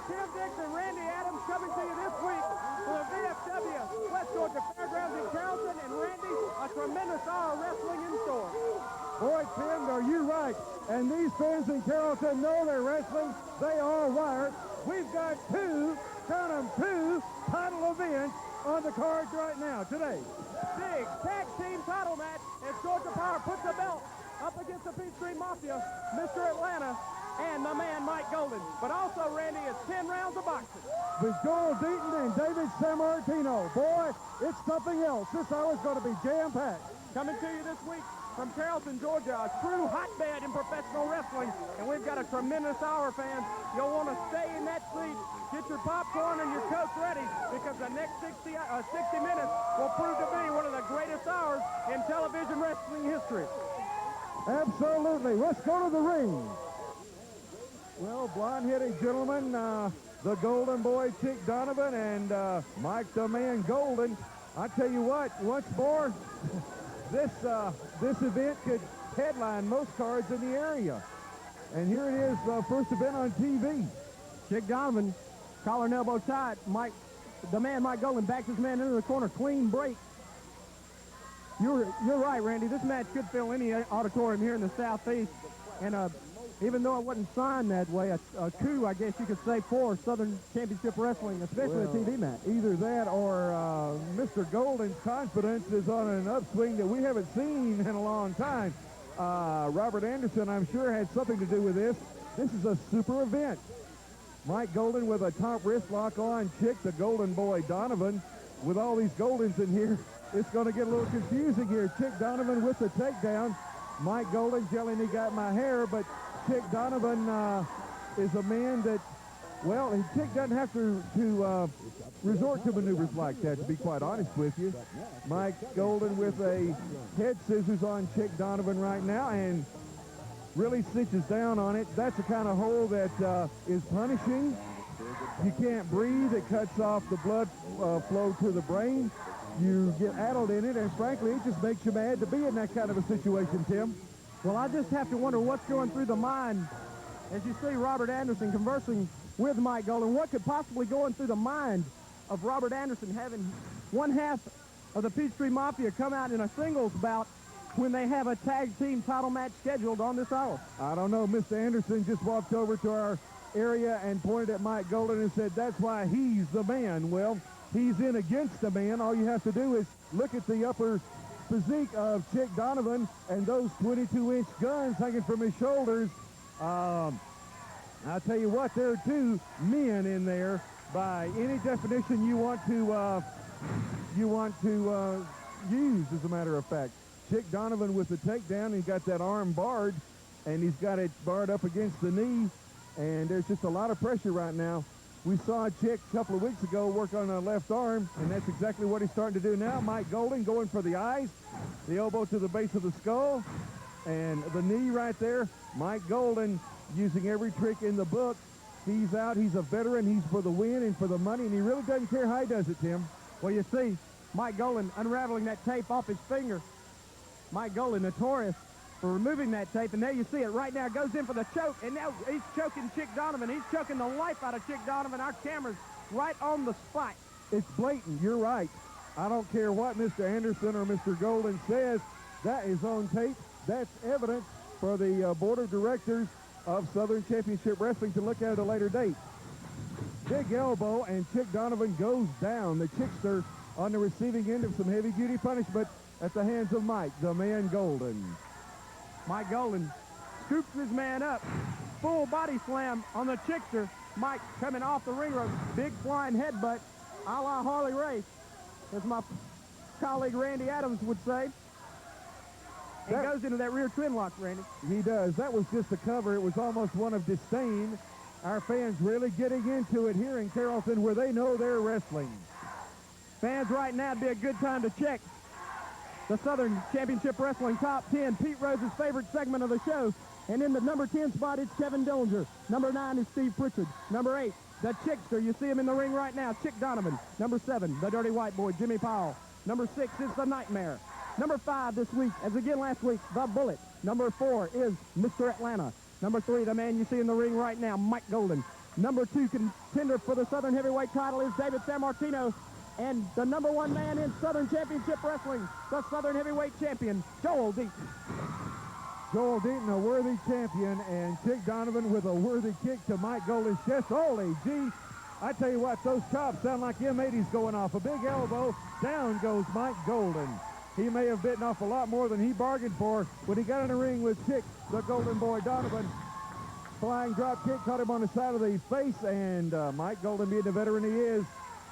Tim Dix and Randy Adams coming to you this week for the VFW West Georgia Fairgrounds in Carrollton. And Randy, a tremendous hour of wrestling in store. Boy, Tim, are you right? And these fans in Carrollton know they're wrestling. They are wired. We've got two title events on the cards right now today. Big tag team title match as Georgia Power puts the belt up against the Peachstreet Mafia, Mr. Atlanta, and my man Mike Golden. But also, Randy, it's 10 rounds of boxing. With Joel Deaton and David Sammartino. Boy, it's something else. This hour's going to be jam-packed. Coming to you this week from Carrollton, Georgia, a true hotbed in professional wrestling. And we've got a tremendous hour, fans. You'll want to stay in that seat, get your popcorn and your Coke ready, because the next 60 minutes will prove to be one of the greatest hours in television wrestling history. Absolutely. Let's go to the ring. Well, blonde-headed gentleman, the Golden Boy, Chic Donovan, and Mike the Man Golden. I tell you what, once more, this event could headline most cards in the area. And here it is, first event on TV. Chic Donovan, collar and elbow tight. Mike, the man Mike Golden, backs his man into the corner, clean break. You're right, Randy. This match could fill any auditorium here in the Southeast. And even though it wasn't signed that way, a coup, I guess you could say, for Southern Championship Wrestling, especially a TV match. Either that or Mr. Golden's confidence is on an upswing that we haven't seen in a long time. Robert Anderson, I'm sure, had something to do with this. This is a super event. Mike Golden with a top wrist lock on Chic, the Golden Boy Donovan. With all these Goldens in here, it's going to get a little confusing here. Chic Donovan with the takedown. Mike Golden yelling, he got my hair, but Chic Donovan is a man that, well, Chic doesn't have to resort to maneuvers like that, to be quite honest with you. Mike Golden with a head scissors on Chic Donovan right now and really cinches down on it. That's the kind of hold that is punishing. You can't breathe. It cuts off the blood flow to the brain. You get addled in it, and frankly, it just makes you mad to be in that kind of a situation, Tim. Well, I just have to wonder what's going through the mind as you see Robert Anderson conversing with Mike Golden. What could possibly go through the mind of Robert Anderson having one half of the Peachtree Mafia come out in a singles bout when they have a tag team title match scheduled on this hour? I don't know. Mr. Anderson just walked over to our area and pointed at Mike Golden and said, that's why he's the man. Well, he's in against the man. All you have to do is look at the upper physique of Chic Donovan and those 22-inch guns hanging from his shoulders. I'll tell you what, there are two men in there by any definition you want to use, as a matter of fact. Chic Donovan with the takedown, he's got that arm barred, and he's got it barred up against the knee, and there's just a lot of pressure right now. We saw Chic a couple of weeks ago work on a left arm, and that's exactly what he's starting to do now. Mike Golden going for the eyes, the elbow to the base of the skull, and the knee right there. Mike Golden using every trick in the book. He's out. He's a veteran. He's for the win and for the money, and he really doesn't care how he does it, Tim. Well, you see Mike Golden unraveling that tape off his finger. Mike Golden, notorious for removing that tape, and there you see it right now. Goes in for the choke, and now he's choking Chic Donovan. He's choking the life out of Chic Donovan. Our camera's right on the spot. It's blatant. You're right. I don't care what Mr. Anderson or Mr. Golden says. That is on tape. That's evidence for the board of directors of Southern Championship Wrestling to look at a later date. Big elbow, and Chic Donovan goes down. The Chickster on the receiving end of some heavy-duty punishment at the hands of Mike, the Man Golden. Mike Golden scoops his man up. Full body slam on the Chickster. Mike coming off the ring rope. Big flying headbutt a la Harley Race, as my colleague Randy Adams would say. And goes into that rear twin lock, Randy. He does. That was just a cover. It was almost one of disdain. Our fans really getting into it here in Carrollton where they know they're wrestling. Fans, right now would be a good time to check the Southern Championship Wrestling Top 10, Pete Rose's favorite segment of the show. And in the number 10 spot, it's Kevin Dillinger. Number 9 is Steve Pritchard. Number 8, the Chickster. You see him in the ring right now, Chic Donovan. Number 7, the Dirty White Boy, Jimmy Powell. Number 6 is the Nightmare. Number 5 this week, as again last week, the Bullet. Number 4 is Mr. Atlanta. Number 3, the man you see in the ring right now, Mike Golden. Number 2 contender for the Southern Heavyweight title is David Sammartino. And the number 1 man in Southern Championship Wrestling, the Southern Heavyweight Champion, Joel Deaton. Joel Deaton, a worthy champion, and Chic Donovan with a worthy kick to Mike Golden's chest. Holy gee, I tell you what, those chops sound like M80s going off. A big elbow, down goes Mike Golden. He may have bitten off a lot more than he bargained for when he got in the ring with Chic, the Golden Boy Donovan. Flying drop kick caught him on the side of the face, and Mike Golden, being the veteran he is,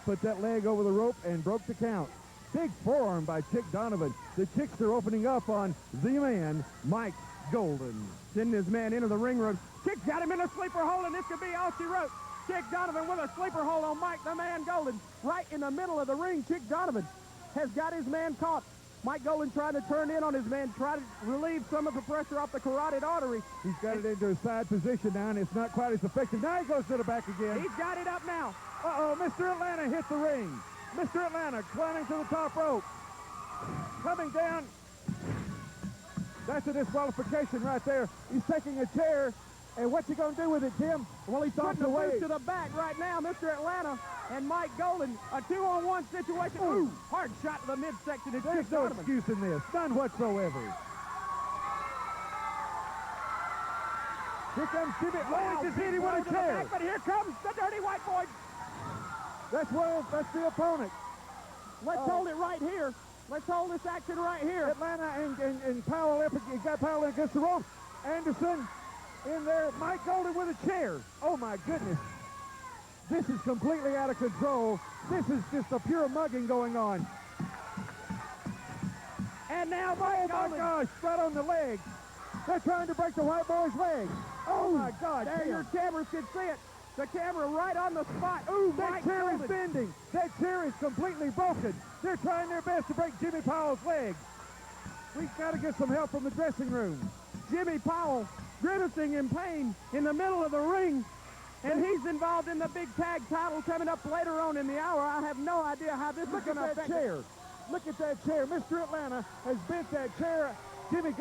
put that leg over the rope and broke the count. Big forearm by Chic Donovan. The Chicks are opening up on the man, Mike Golden. Sending his man into the ring room. Chic got him in a sleeper hold, and this could be all she wrote. Chic Donovan with a sleeper hold on Mike, the man Golden. Right in the middle of the ring, Chic Donovan has got his man caught. Mike Golden trying to turn in on his man, try to relieve some of the pressure off the carotid artery. He's got it into a side position now, and it's not quite as effective. Now he goes to the back again. He's got it up now. Uh-oh, Mr. Atlanta hit the ring. Mr. Atlanta climbing to the top rope. Coming down. That's a disqualification right there. He's taking a chair. And what's he going to do with it, Tim? Well, he's putting the boot to the back right now, Mr. Atlanta and Mike Golden. A 2-on-1 situation. Ooh, hard shot to the midsection. There's no excuse in this. None whatsoever. Here comes Jimmy. Wow, Just hit him with a chair. Back, but here comes the Dirty White Boy. That's the opponent. Let's hold it right here. Let's hold this action right here. Atlanta and Powell, got Powell against the rope. Anderson in there. Mike Golden with a chair. Oh, my goodness. This is completely out of control. This is just a pure mugging going on. And now Mike Golden. Oh, my gosh, right on the leg. They're trying to break the White Boy's leg. Oh, my God. There, your cameras can see it. The camera right on the spot. Ooh, that chair is bending. That chair is completely broken. They're trying their best to break Jimmy Powell's leg. We've got to get some help from the dressing room. Jimmy Powell grimacing in pain in the middle of the ring, and he's involved in the big tag title coming up later on in the hour. I have no idea how this is going to affect chair. Look at that chair. Mr. Atlanta has bent that chair. Jimmy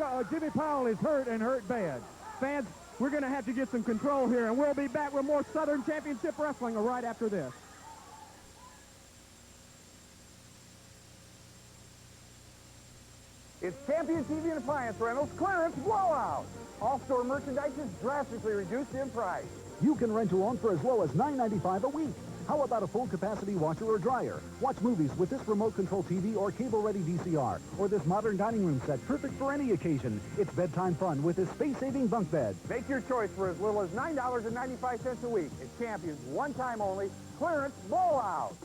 Powell is hurt and hurt bad. Fans, we're going to have to get some control here, and we'll be back with more Southern Championship Wrestling right after this. It's Champion TV and Appliance Rentals Clearance Blowout. All store merchandise is drastically reduced in price. You can rent your own for as low as $9.95 a week. How about a full-capacity washer or dryer? Watch movies with this remote-control TV or cable-ready VCR. Or this modern dining room set, perfect for any occasion. It's bedtime fun with this space-saving bunk bed. Make your choice for as little as $9.95 a week. It's Champion's one-time only Clearance Blowout.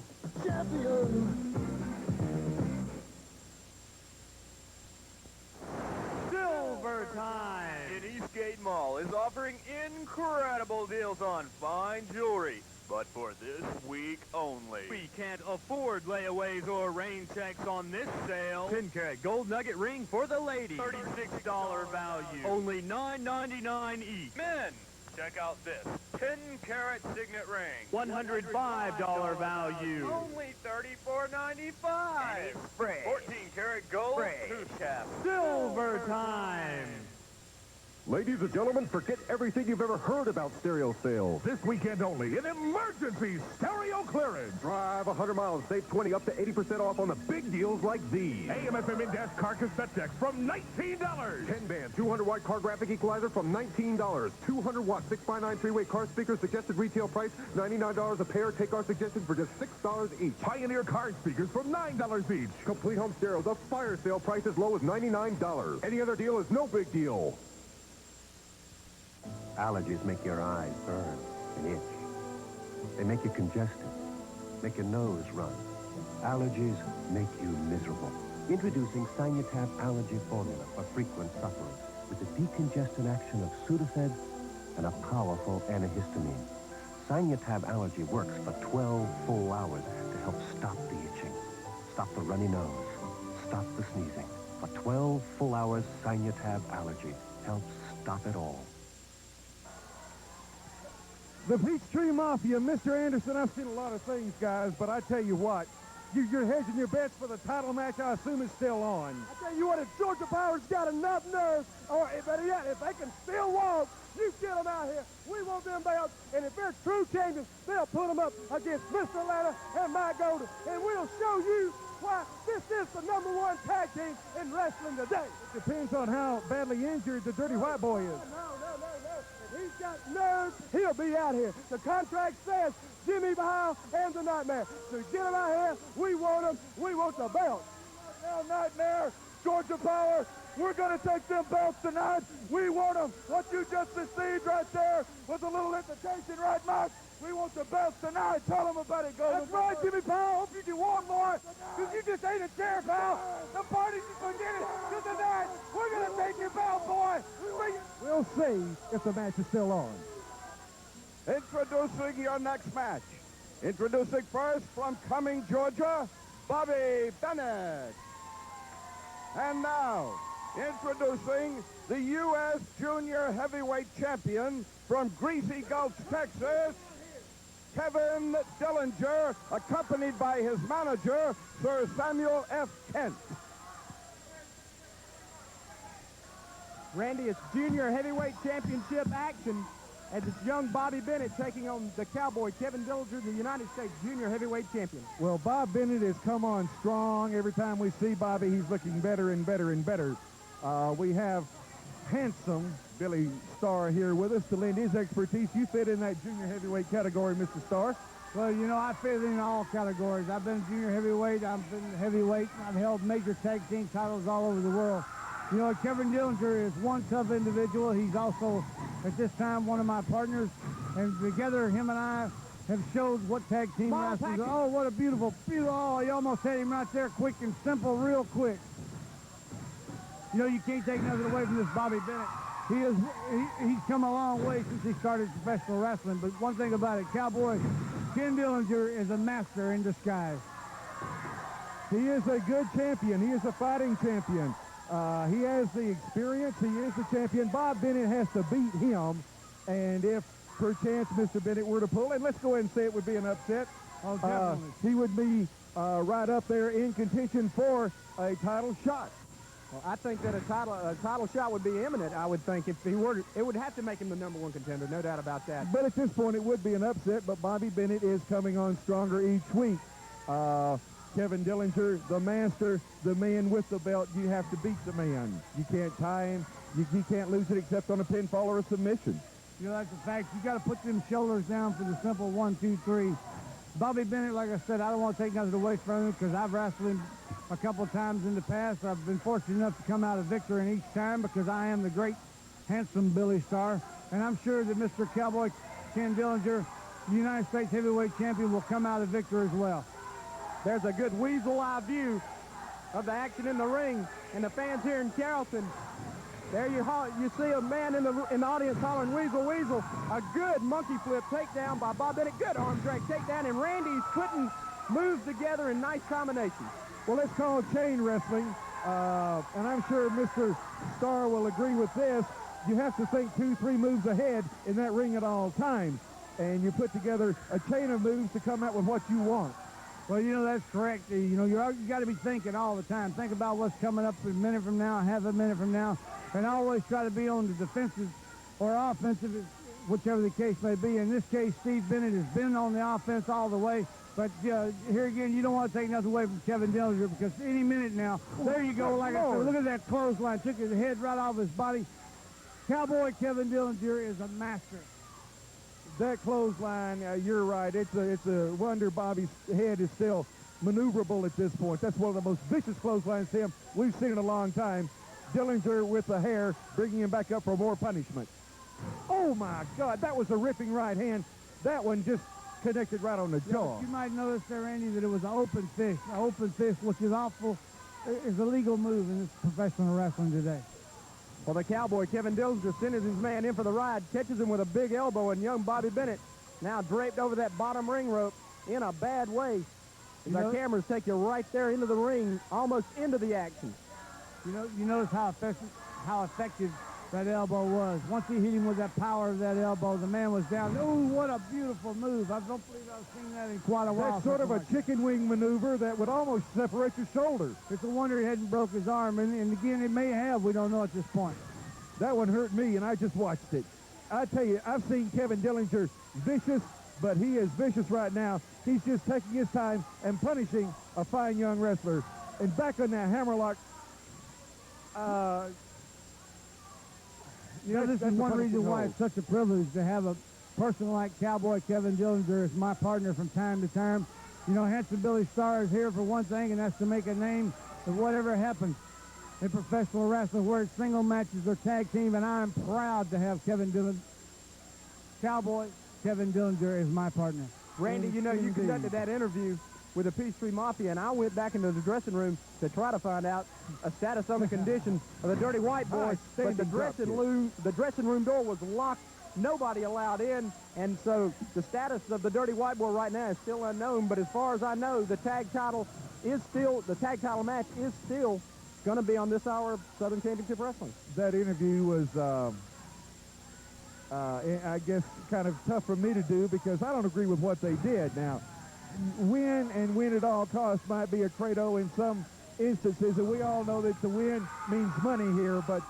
Champion! Silver Time in Eastgate Mall is offering incredible deals on fine jewelry. But for this week only. We can't afford layaways or rain checks on this sale. 10-carat gold nugget ring for the ladies. $36 value. Only $9.99 each. Men, check out this. 10-carat signet ring. $105 value. Only $34.95. 14-carat gold tooth cap. Silver Time. Ladies and gentlemen, forget everything you've ever heard about stereo sales. This weekend only, an emergency stereo clearance. Drive 100 miles, save 20 up to 80% off on the big deals like these. AM/FM in-dash car cassette decks from $19. 10-band, 200-watt car graphic equalizer from $19. 200-watt 6x9 three-way car speakers, suggested retail price $99 a pair. Take our suggestion for just $6 each. Pioneer car speakers from $9 each. Complete home stereo, the fire sale price as low as $99. Any other deal is no big deal. Allergies make your eyes burn and itch. They make you congested, make your nose run. Allergies make you miserable. Introducing Sinutab Allergy Formula for frequent sufferers with the decongestant action of Sudafed and a powerful antihistamine. Sinutab Allergy works for 12 full hours to help stop the itching, stop the runny nose, stop the sneezing. For 12 full hours, Sinutab Allergy helps stop it all. The Peachtree Mafia, Mr. Anderson, I've seen a lot of things, guys, but I tell you what, You're hedging your bets for the title match. I assume it's still on. I tell you what, if Georgia Power's got enough nerve, or better yet, if they can still walk, you get them out here. We want them belts, and if they're true champions, they'll put them up against Mr. Atlanta and Mike Golden, and we'll show you why this is the #1 tag team in wrestling today. It depends on how badly injured the Dirty White Boy is. No. If he's got nerves, he'll be out here. The contract says Jimmy Powell and the Nightmare. So get him out here. We want them. We want the belt. Now, Nightmare, Georgia Power, we're going to take them belts tonight. We want them. What you just received right there was a little invitation, right, Mike? We want the belts tonight. Tell them about it, Golden. That's right, Jimmy Powell. Hope you can walk more, because you just ate a chair, pal. The party's going to get it. Because tonight, we're going to take your belt, boy. We'll see if the match is still on. Introducing your next match. Introducing first from Cumming, Georgia, Bobby Bennett. And now, introducing the U.S. Junior Heavyweight Champion from Greasy Gulch, Texas, Kevin Dillinger, accompanied by his manager, Sir Samuel F. Kent. Randy, it's Junior Heavyweight Championship action as it's young Bobby Bennett taking on the Cowboy Kevin Dillinger, the United States Junior Heavyweight Champion. Well, Bob Bennett has come on strong. Every time we see Bobby, he's looking better and better and better. We have handsome Billy Starr here with us to lend his expertise. You fit in that junior heavyweight category, Mr. Starr. Well, you know, I fit in all categories. I've been junior heavyweight, I've been heavyweight, I've held major tag team titles all over the world. You know, Kevin Dillinger is one tough individual. He's also, at this time, one of my partners. And together, him and I have showed what tag team wrestling is. Oh, what a beautiful, oh, you almost had him right there, quick and simple, real quick. You know, you can't take nothing away from this Bobby Bennett. He's come a long way since he started professional wrestling. But one thing about it, Cowboy Ken Dillinger is a master in disguise. He is a good champion. He is a fighting champion. He has the experience. He is the champion. Bob Bennett has to beat him. And if, perchance, Mr. Bennett were to pull, and let's go ahead and say it would be an upset, he would be right up there in contention for a title shot. Well, I think that a title shot would be imminent, I would think. If he were, it would have to make him the #1 contender, no doubt about that. But at this point, it would be an upset, but Bobby Bennett is coming on stronger each week. Kevin Dillinger, the master, the man with the belt, you have to beat the man. You can't tie him. You can't lose it except on a pinfall or a submission. You know, that's a fact. You got to put them shoulders down for the simple 1, 2, 3. Bobby Bennett, like I said, I don't want to take nothing away from him because I've wrestled him a couple of times in the past. I've been fortunate enough to come out a victor in each time because I am the great, handsome Billy Starr. And I'm sure that Mr. Cowboy Ken Dillinger, the United States Heavyweight Champion, will come out a victor as well. There's a good weasel-eye view of the action in the ring, and the fans here in Carrollton. There you see a man in the audience hollering, "Weasel, Weasel." A good monkey flip takedown by Bob Bennett. Good arm drag takedown, and Randy's putting moves together in nice combinations. Well, it's called chain wrestling, and I'm sure Mr. Starr will agree with this. You have to think 2, 3 moves ahead in that ring at all times, and you put together a chain of moves to come out with what you want. Well, you know, that's correct. You know, you got to be thinking all the time. Think about what's coming up a minute from now, half a minute from now, and always try to be on the defensive or offensive, whichever the case may be. In this case, Steve Bennett has been on the offense all the way. But here again, you don't want to take nothing away from Kevin Dillinger because any minute now, there you go. Like I said, look at that clothesline. Took his head right off his body. Cowboy Kevin Dillinger is a master. That clothesline, you're right. It's a wonder Bobby's head is still maneuverable at this point. That's one of the most vicious clotheslines we've seen in a long time. Dillinger with the hair, bringing him back up for more punishment. Oh, my God, that was a ripping right hand. That one just connected right on the jaw. You might notice there, Randy, that it was an open fist. An open fist, which is is a legal move in this professional wrestling today. Well, the Cowboy, Kevin Dillinger, sends his man in for the ride, catches him with a big elbow, and young Bobby Bennett now draped over that bottom ring rope in a bad way. As our cameras take you right there into the ring, almost into the action. You notice how effective that elbow was. Once he hit him with that power of that elbow, the man was down. Oh, what a beautiful move. I don't believe I've seen that in quite a while. That's sort of a chicken wing maneuver that would almost separate your shoulders. It's a wonder he hadn't broke his arm, and again, it may have. We don't know at this point. That one hurt me, and I just watched it. I tell you, I've seen Kevin Dillinger vicious, but he is vicious right now. He's just taking his time and punishing a fine young wrestler. And back on that hammerlock, you know, this is one reason why it's such a privilege to have a person like Cowboy Kevin Dillinger as my partner from time to time. You know, Handsome Billy Starr is here for one thing, and that's to make a name of whatever happens in professional wrestling, whether it's single matches or tag team, and I'm proud to have Cowboy Kevin Dillinger as my partner. Randy, you know, you conducted that interview with the Peachstreet Mafia, and I went back into the dressing room to try to find out a status on the condition of the Dirty White Boy, but the dressing room door was locked. Nobody allowed in, and so the status of the Dirty White Boy right now is still unknown, but as far as I know, the tag title match is still going to be on this hour of Southern Championship Wrestling. That interview was, I guess, kind of tough for me to do because I don't agree with what they did. Now, win and win at all costs might be a credo in some instances, and we all know that the win means money here, but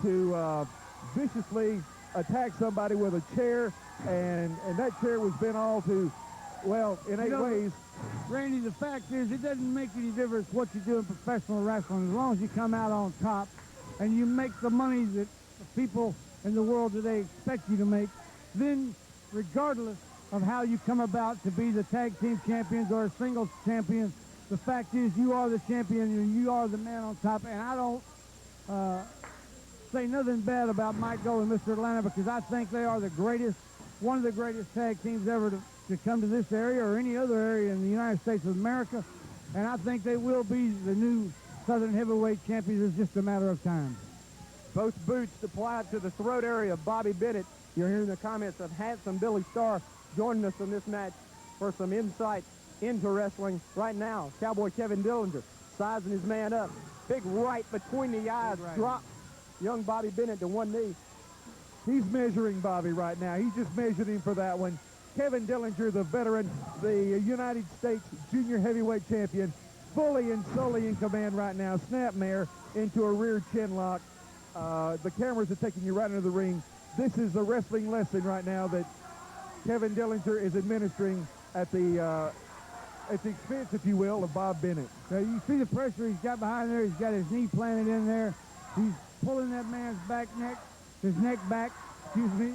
to viciously attack somebody with a chair, and that chair was bent all to, well, in 8 ways. Randy, the fact is, it doesn't make any difference what you do in professional wrestling as long as you come out on top and you make the money that the people in the world today expect you to make. Then, regardless of how you come about to be the tag team champions or a singles champion, the fact is you are the champion and you are the man on top. And I don't say nothing bad about Mike Gold and Mr. Atlanta because I think they are the greatest, one of the greatest tag teams ever to come to this area or any other area in the United States of America. And I think they will be the new Southern Heavyweight champions. It's just a matter of time. Both boots applied to the throat area of Bobby Bennett. You're hearing the comments of Handsome Billy Starr joining us in this match for some insight into wrestling. Right now, Cowboy Kevin Dillinger sizing his man up. Big right between the eyes, drop young Bobby Bennett to one knee. He's measuring Bobby right now. He just measured him for that one. Kevin Dillinger, the veteran, the United States Junior Heavyweight Champion, fully and solely in command right now. Snapmare into a rear chin lock. The cameras are taking you right into the ring. This is a wrestling lesson right now that Kevin Dillinger is administering at the expense, if you will, of Bob Bennett. Now you see the pressure he's got behind there. He's got his knee planted in there. He's pulling that man's his neck back, excuse me,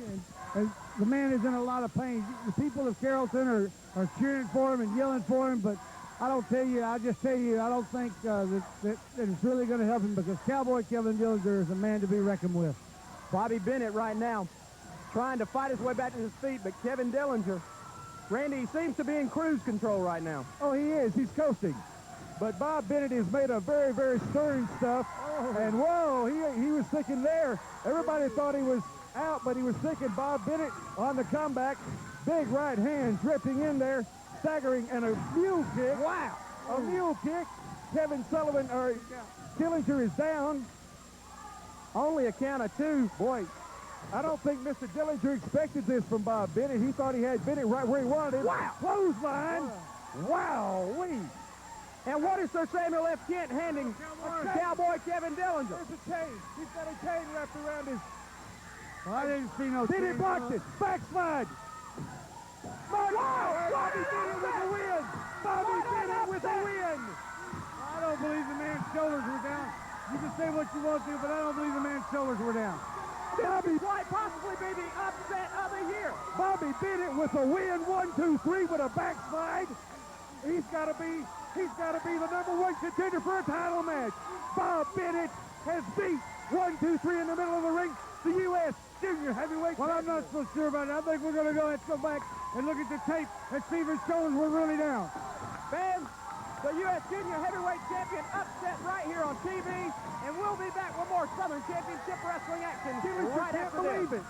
and the man is in a lot of pain. The people of Carrollton are cheering for him and yelling for him, but I just tell you, I don't think that it's really going to help him because Cowboy Kevin Dillinger is a man to be reckoned with. Bobby Bennett right now trying to fight his way back to his feet, but Kevin Dillinger, Randy, he seems to be in cruise control right now. Oh, he is. He's coasting. But Bob Bennett is made of very, very stern stuff. Oh. And, whoa, he was thinking there. Everybody thought he was out, but he was thinking Bob Bennett on the comeback. Big right hand drifting in there, staggering, and a mule kick. Wow. A mule kick. Kevin Dillinger is down. Only a count of 2. Boy, I don't think Mr. Dillinger expected this from Bob Bennett. He thought he had Bennett right where he wanted him. Wow. Clothesline. Wow-wee. And what is Sir Samuel F. Kent handing Cowboy Kevin Dillinger? There's a chain. He's got a chain wrapped around his... Well, I didn't see no chain. Then he blocked it. Backslide. Bobby Bennett with the win. Bobby Bennett with the win. I don't believe the man's shoulders were down. You can say what you want to, but I don't believe the man's shoulders were down. Bobby might possibly be the upset of the year. Bobby Bennett with a win, 1, 2, 3 with a backslide. He's got to be the #1 contender for a title match. Bob Bennett has beat 1, 2, 3 in the middle of the ring, the U.S. Junior Heavyweight. Well, I'm not so sure about it. I think we're going to go back and look at the tape and see if his shoulders were really down. Fans, the U.S. Junior Heavyweight Champion upset right here on TV, and we'll be back with more Southern Championship Wrestling action right after this.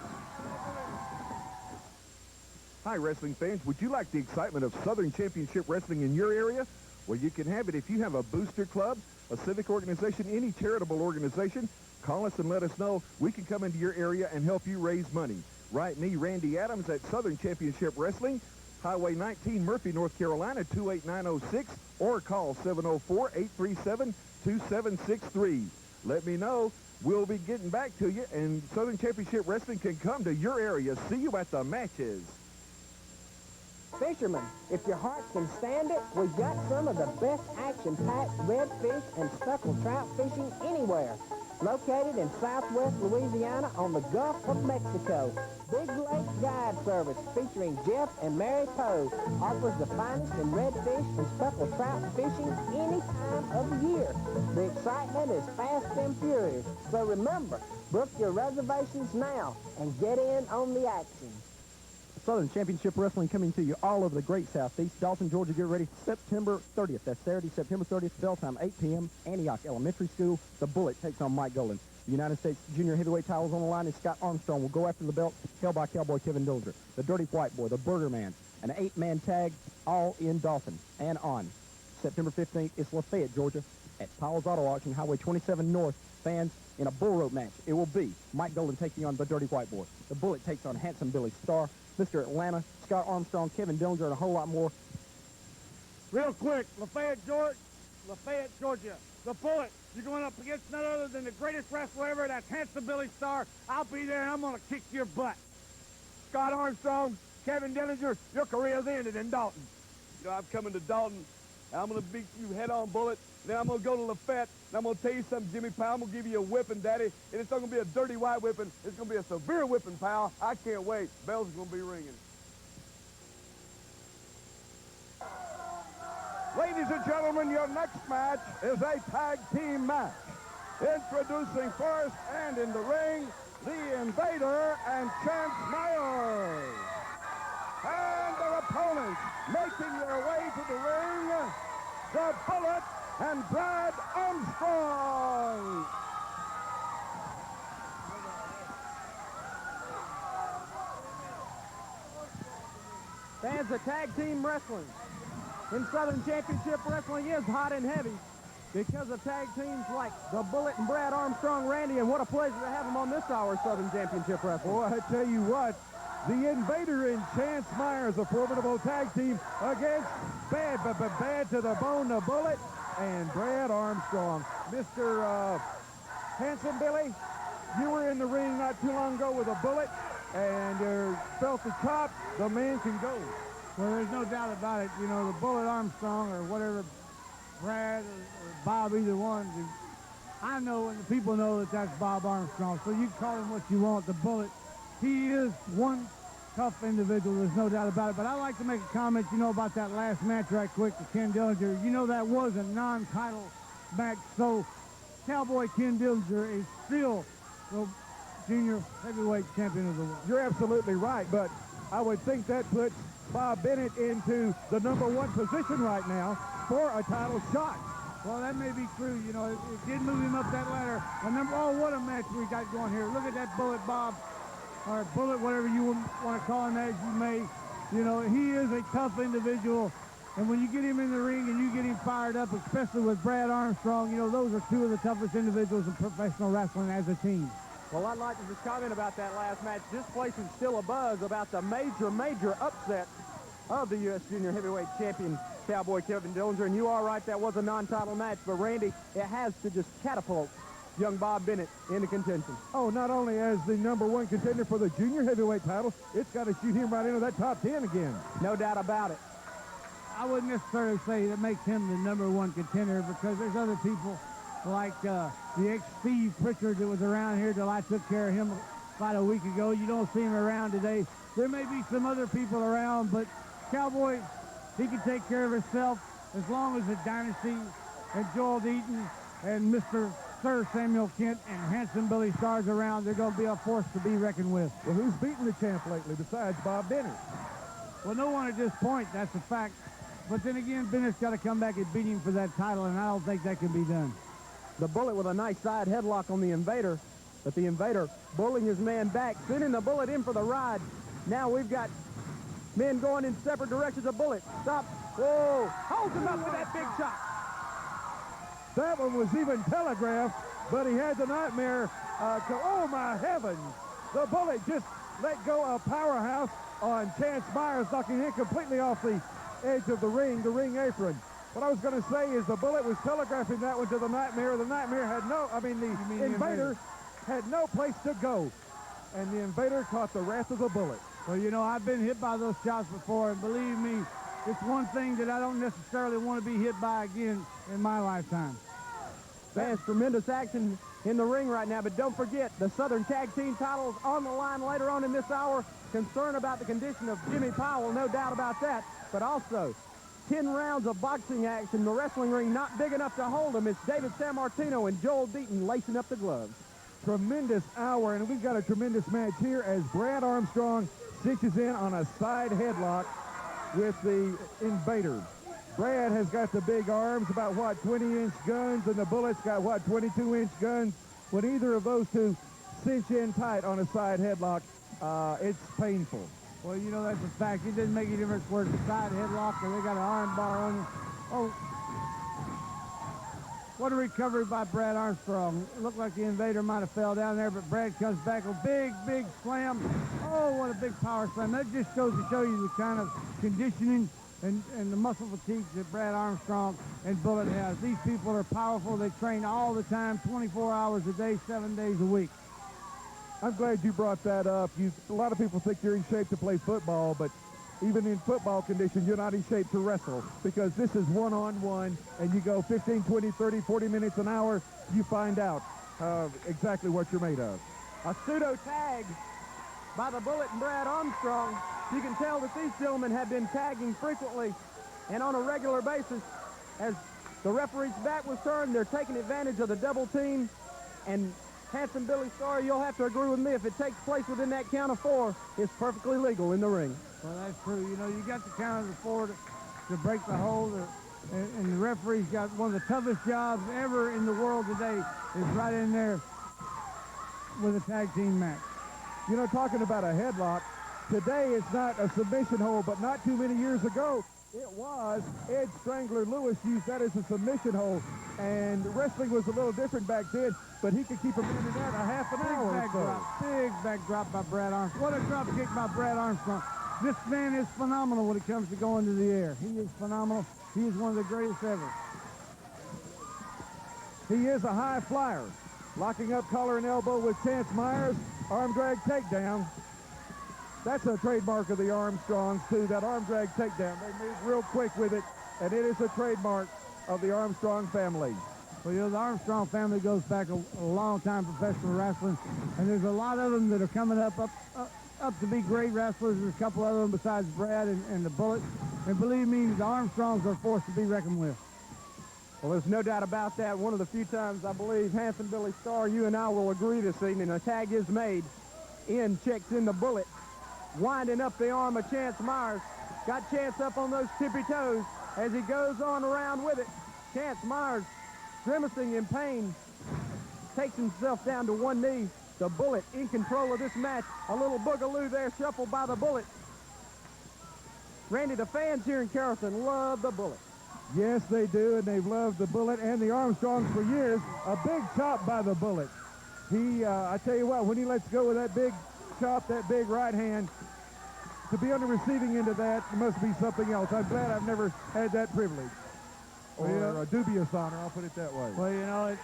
Hi, wrestling fans. Would you like the excitement of Southern Championship Wrestling in your area? Well, you can have it if you have a booster club, a civic organization, any charitable organization, Call us and let us know. We can come into your area and help you raise money. Write me, Randy Adams, at Southern Championship Wrestling, Highway 19, Murphy, North Carolina, 28906, or call 704-837-2763. Let me know. We'll be getting back to you, and Southern Championship Wrestling can come to your area. See you at the matches. Fishermen, if your heart can stand it, we've got some of the best action-packed redfish and speckled trout fishing anywhere. Located in southwest Louisiana on the Gulf of Mexico, Big Lake Guide Service featuring Jeff and Mary Poe offers the finest in redfish and speckled trout fishing any time of the year. The excitement is fast and furious, so remember, book your reservations now and get in on the action. Southern Championship Wrestling coming to you all over the great Southeast. Dalton, Georgia, get ready. September 30th. That's Saturday, September 30th. Bell time, 8 p.m. Antioch Elementary School. The Bullet takes on Mike Golden. The United States Junior Heavyweight titles on the line, and Scott Armstrong will go after the belt, held by Cowboy Kevin Dillinger. The Dirty White Boy, the Burger Man, an 8-man tag, all in Dawson and on. September 15th, it's Lafayette, Georgia, at Powell's Auto Auction, Highway 27 North. Fans in a bull rope match. It will be Mike Golden taking on the Dirty White Boy. The Bullet takes on Handsome Billy Starr, Mr. Atlanta, Scott Armstrong, Kevin Dillinger, and a whole lot more. Real quick, Lafayette, Georgia. The Bullet, you're going up against none other than the greatest wrestler ever. That's Handsome Billy Starr. I'll be there, and I'm going to kick your butt. Scott Armstrong, Kevin Dillinger, your career's ended in Dalton. You know, I'm coming to Dalton, and I'm going to beat you head-on, Bullet. Then I'm going to go to Lafayette, and I'm going to tell you something, Jimmy Powell. I'm going to give you a whipping, Daddy. And it's not going to be a dirty white whipping. It's going to be a severe whipping, pal. I can't wait. Bells are going to be ringing. Ladies and gentlemen, your next match is a tag team match. Introducing first and in the ring, the Invader and Chance Myers. And their opponents making their way to the ring, the Bullet and Brad Armstrong. Fans of tag team wrestling in Southern Championship Wrestling is hot and heavy because of tag teams like the Bullet and Brad Armstrong, Randy, and what a pleasure to have them on this hour of Southern Championship Wrestling. Boy, I tell you what, the Invader and Chance Myers, a formidable tag team against bad to the bone, the Bullet and Brad Armstrong. Mr. Handsome Billy, you were in the ring not too long ago with a Bullet and felt the chop. The man can go. Well, there's no doubt about it. You know, the Bullet Armstrong or whatever, Brad or Bob, either one. I know and the people know that that's Bob Armstrong. So you call him what you want, the Bullet. He is one tough individual. There's no doubt about it. But I'd like to make a comment, you know, about that last match right quick to Ken Dillinger. You know, that was a non-title match. So Cowboy Ken Dillinger is still the junior heavyweight champion of the world. You're absolutely right, but I would think that puts Bob Bennett into the #1 position right now for a title shot. Well, that may be true. You know, it did move him up that ladder. Remember, what a match we got going here. Look at that Bullet, Bob, or Bullet, whatever you want to call him as you may. You know, he is a tough individual. And when you get him in the ring and you get him fired up, especially with Brad Armstrong, you know, those are two of the toughest individuals in professional wrestling as a team. Well, I'd like to just comment about that last match. This place is still abuzz about the major upset of the U.S. Junior Heavyweight Champion, Cowboy Kevin Dillinger. And you are right, that was a non-title match. But, Randy, it has to just catapult young Bob Bennett into contention. Oh, not only as the #1 contender for the junior heavyweight title, it's got to shoot him right into that top 10 again. No doubt about it. I wouldn't necessarily say that makes him the #1 contender because there's other people like the ex-Steve Pritchard that was around here till I took care of him about a week ago. You don't see him around today. There may be some other people around, but Cowboy, he can take care of himself as long as the Dynasty and Joel Deaton and Mr. Sir Samuel Kent and Handsome Billy Starr's around. They're going to be a force to be reckoned with. Well, who's beaten the champ lately besides Bob Bennett? Well, no one at this point. That's a fact. But then again, Bennett's got to come back and beat him for that title, and I don't think that can be done. The Bullet with a nice side headlock on the Invader, but the Invader bullying his man back, sending the Bullet in for the ride. Now we've got men going in separate directions. The Bullet, stop, whoa, holds him up with that big chop. That one was even telegraphed but he had the Nightmare. Oh, my heavens. The Bullet just let go of Powerhouse on Chance Myers, knocking him completely off the edge of the ring apron. What I was going to say is the Bullet was telegraphing that one to the Nightmare. The Nightmare had the Invader had no place to go. And the Invader caught the wrath of the Bullet. Well, you know, I've been hit by those shots before, and believe me, it's one thing that I don't necessarily want to be hit by again in my lifetime. That's tremendous action in the ring right now, but don't forget, the Southern Tag Team titles on the line later on in this hour. Concern about the condition of Jimmy Powell, no doubt about that, but also 10 rounds of boxing action. The wrestling ring not big enough to hold them. It's David Sammartino and Joel Deaton lacing up the gloves. Tremendous hour, and we've got a tremendous match here as Brad Armstrong cinches in on a side headlock with the Invader. Brad has got the big arms, about, 20-inch guns, and the Bullet's got, 22-inch guns. When either of those two cinch in tight on a side headlock, it's painful. Well, you know, that's a fact. It doesn't make any difference where it's a side headlock or they got an arm bar on you. Oh, what a recovery by Brad Armstrong. It looked like the Invader might have fell down there, but Brad comes back with big slam. Oh, what a big power slam. That just goes to show you the kind of conditioning and the muscle fatigue that Brad Armstrong and Bullet has. These people are powerful. They train all the time, 24 hours a day, 7 days a week. I'm glad you brought that up. A lot of people think you're in shape to play football, but even in football condition, you're not in shape to wrestle because this is one-on-one, and you go 15, 20, 30, 40 minutes an hour, you find out exactly what you're made of. A pseudo tag by the Bullet and Brad Armstrong. You can tell that these gentlemen have been tagging frequently and on a regular basis. As the referee's back was turned, they're taking advantage of the double team, and Handsome Billy Starr, you'll have to agree with me, if it takes place within that count of 4, it's perfectly legal in the ring. Well, that's true. You know, you got the count of 4 to break the hold, and the referee's got one of the toughest jobs ever in the world today is right in there with a tag team match. You know, talking about a headlock, today it's not a submission hold, but not too many years ago, it was. Ed Strangler Lewis used that as a submission hold, and wrestling was a little different back then, but he could keep a man in that a half an hour or so. Big back drop by Brad Armstrong. What a drop kick by Brad Armstrong. This man is phenomenal when it comes to going to the air. He is phenomenal. He is one of the greatest ever. He is a high flyer. Locking up collar and elbow with Chance Myers. Arm drag takedown. That's a trademark of the Armstrongs, too, that arm drag takedown. They move real quick with it, and it is a trademark of the Armstrong family. Well, you know, the Armstrong family goes back a long time professional wrestling, and there's a lot of them that are coming up to be great wrestlers. There's a couple of them besides Brad and the Bullet. And believe me, the Armstrongs are a force to be reckoned with. Well, there's no doubt about that. One of the few times I believe Handsome Billy Starr, you and I will agree this evening, a tag is made. In checks in the Bullet, winding up the arm of Chance Myers. Got Chance up on those tippy toes as he goes on around with it. Chance Myers, grimacing in pain, takes himself down to one knee. The Bullet in control of this match. A little boogaloo there shuffled by the Bullet. Randy, the fans here in Carrollton love the Bullet. Yes, they do, and they've loved the Bullet and the Armstrongs for years. A big chop by the Bullet. He, I tell you what, when he lets go of that big chop, that big right hand, to be on the receiving end of that must be something else. I'm glad I've never had that privilege. Or a dubious honor, I'll put it that way. Well, you know,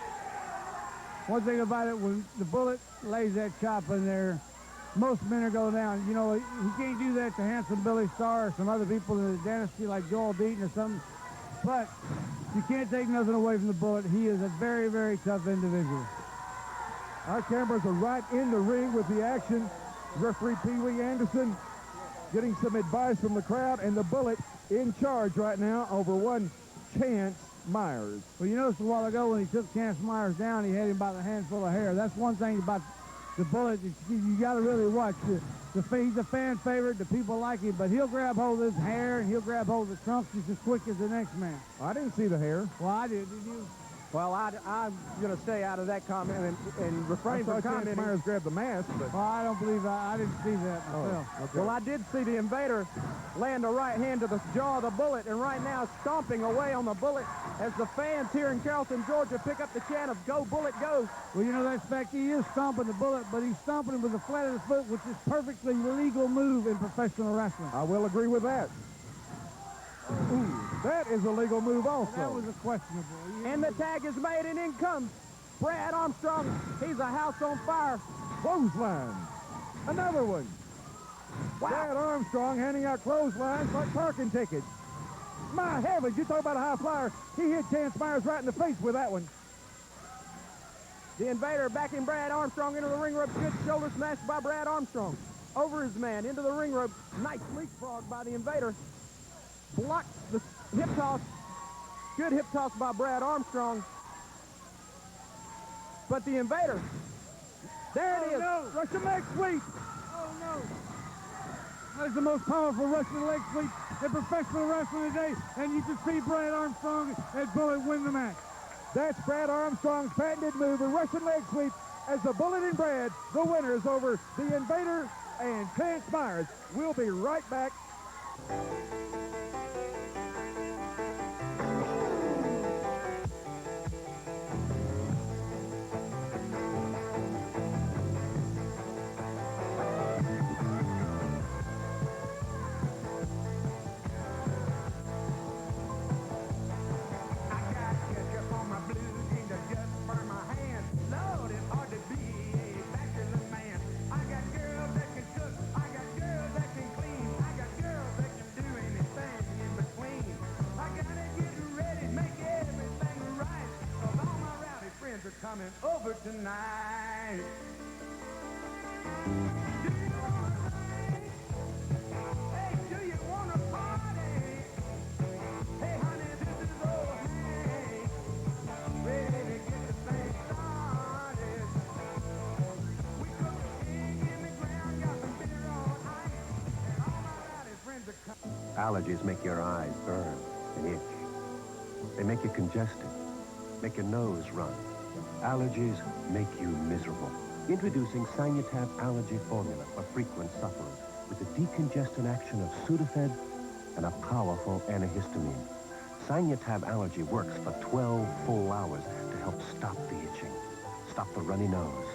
one thing about it, when the Bullet lays that chop in there, most men are going down. You know, he can't do that to Handsome Billy Starr or some other people in the dynasty like Joel Deaton or something. But you can't take nothing away from the Bullet. He is a very, very tough individual. Our cameras are right in the ring with the action. Referee Pee Wee Anderson getting some advice from the crowd, and the Bullet in charge right now over one Chance Myers. Well, you noticed a while ago when he took Chance Myers down, he had him by the handful of hair. That's one thing about the Bullet. You got to really watch. He's a fan favorite. The people like him, but he'll grab hold of his hair and he'll grab hold of the trunks just as quick as the next man. I didn't see the hair. Well, I did. Did you? Well, I'm going to stay out of that comment and refrain from commenting. Myers grabbed the mask, but... Well, I don't believe that. I didn't see that myself. Okay. Well, I did see the Invader land a right hand to the jaw of the Bullet, and right now stomping away on the Bullet as the fans here in Carrollton, Georgia, pick up the chant of "Go Bullet, go!" Well, you know, that's fact. He is stomping the Bullet, but he's stomping him with the flat of his foot, which is perfectly legal move in professional wrestling. I will agree with that. Ooh, that is a legal move also. That was a questionable. And the tag is made, and in comes Brad Armstrong. He's a house on fire. Clothesline. Another one. Wow. Brad Armstrong handing out clotheslines like parking tickets. My heavens, you talk about a high flyer. He hit Chance Myers right in the face with that one. The Invader backing Brad Armstrong into the ring rope. Good shoulder smash by Brad Armstrong. Over his man, into the ring rope. Nice leapfrog by the Invader. Blocks the hip toss. Good hip toss by Brad Armstrong. But the Invader, there it is. No. Russian leg sweep. Oh, no. That is the most powerful Russian leg sweep in professional wrestling today, and you can see Brad Armstrong and Bullet win the match. That's Brad Armstrong's patented move, a Russian leg sweep, as the Bullet and Brad, the winners over the Invader and Chance Myers. We'll be right back. Coming over tonight. Do you wanna sing? Hey, do you wanna party? Hey, honey, this is old Hank. Ready to get the thing started. We cook a pig in the ground, got some beer on ice, and all my rowdy friends are coming. Allergies make your eyes burn and itch. They make you congested, make your nose run. Allergies make you miserable. Introducing Sinutab Allergy Formula for frequent sufferers with the decongestant action of Sudafed and a powerful antihistamine. Sinutab Allergy works for 12 full hours to help stop the itching, stop the runny nose,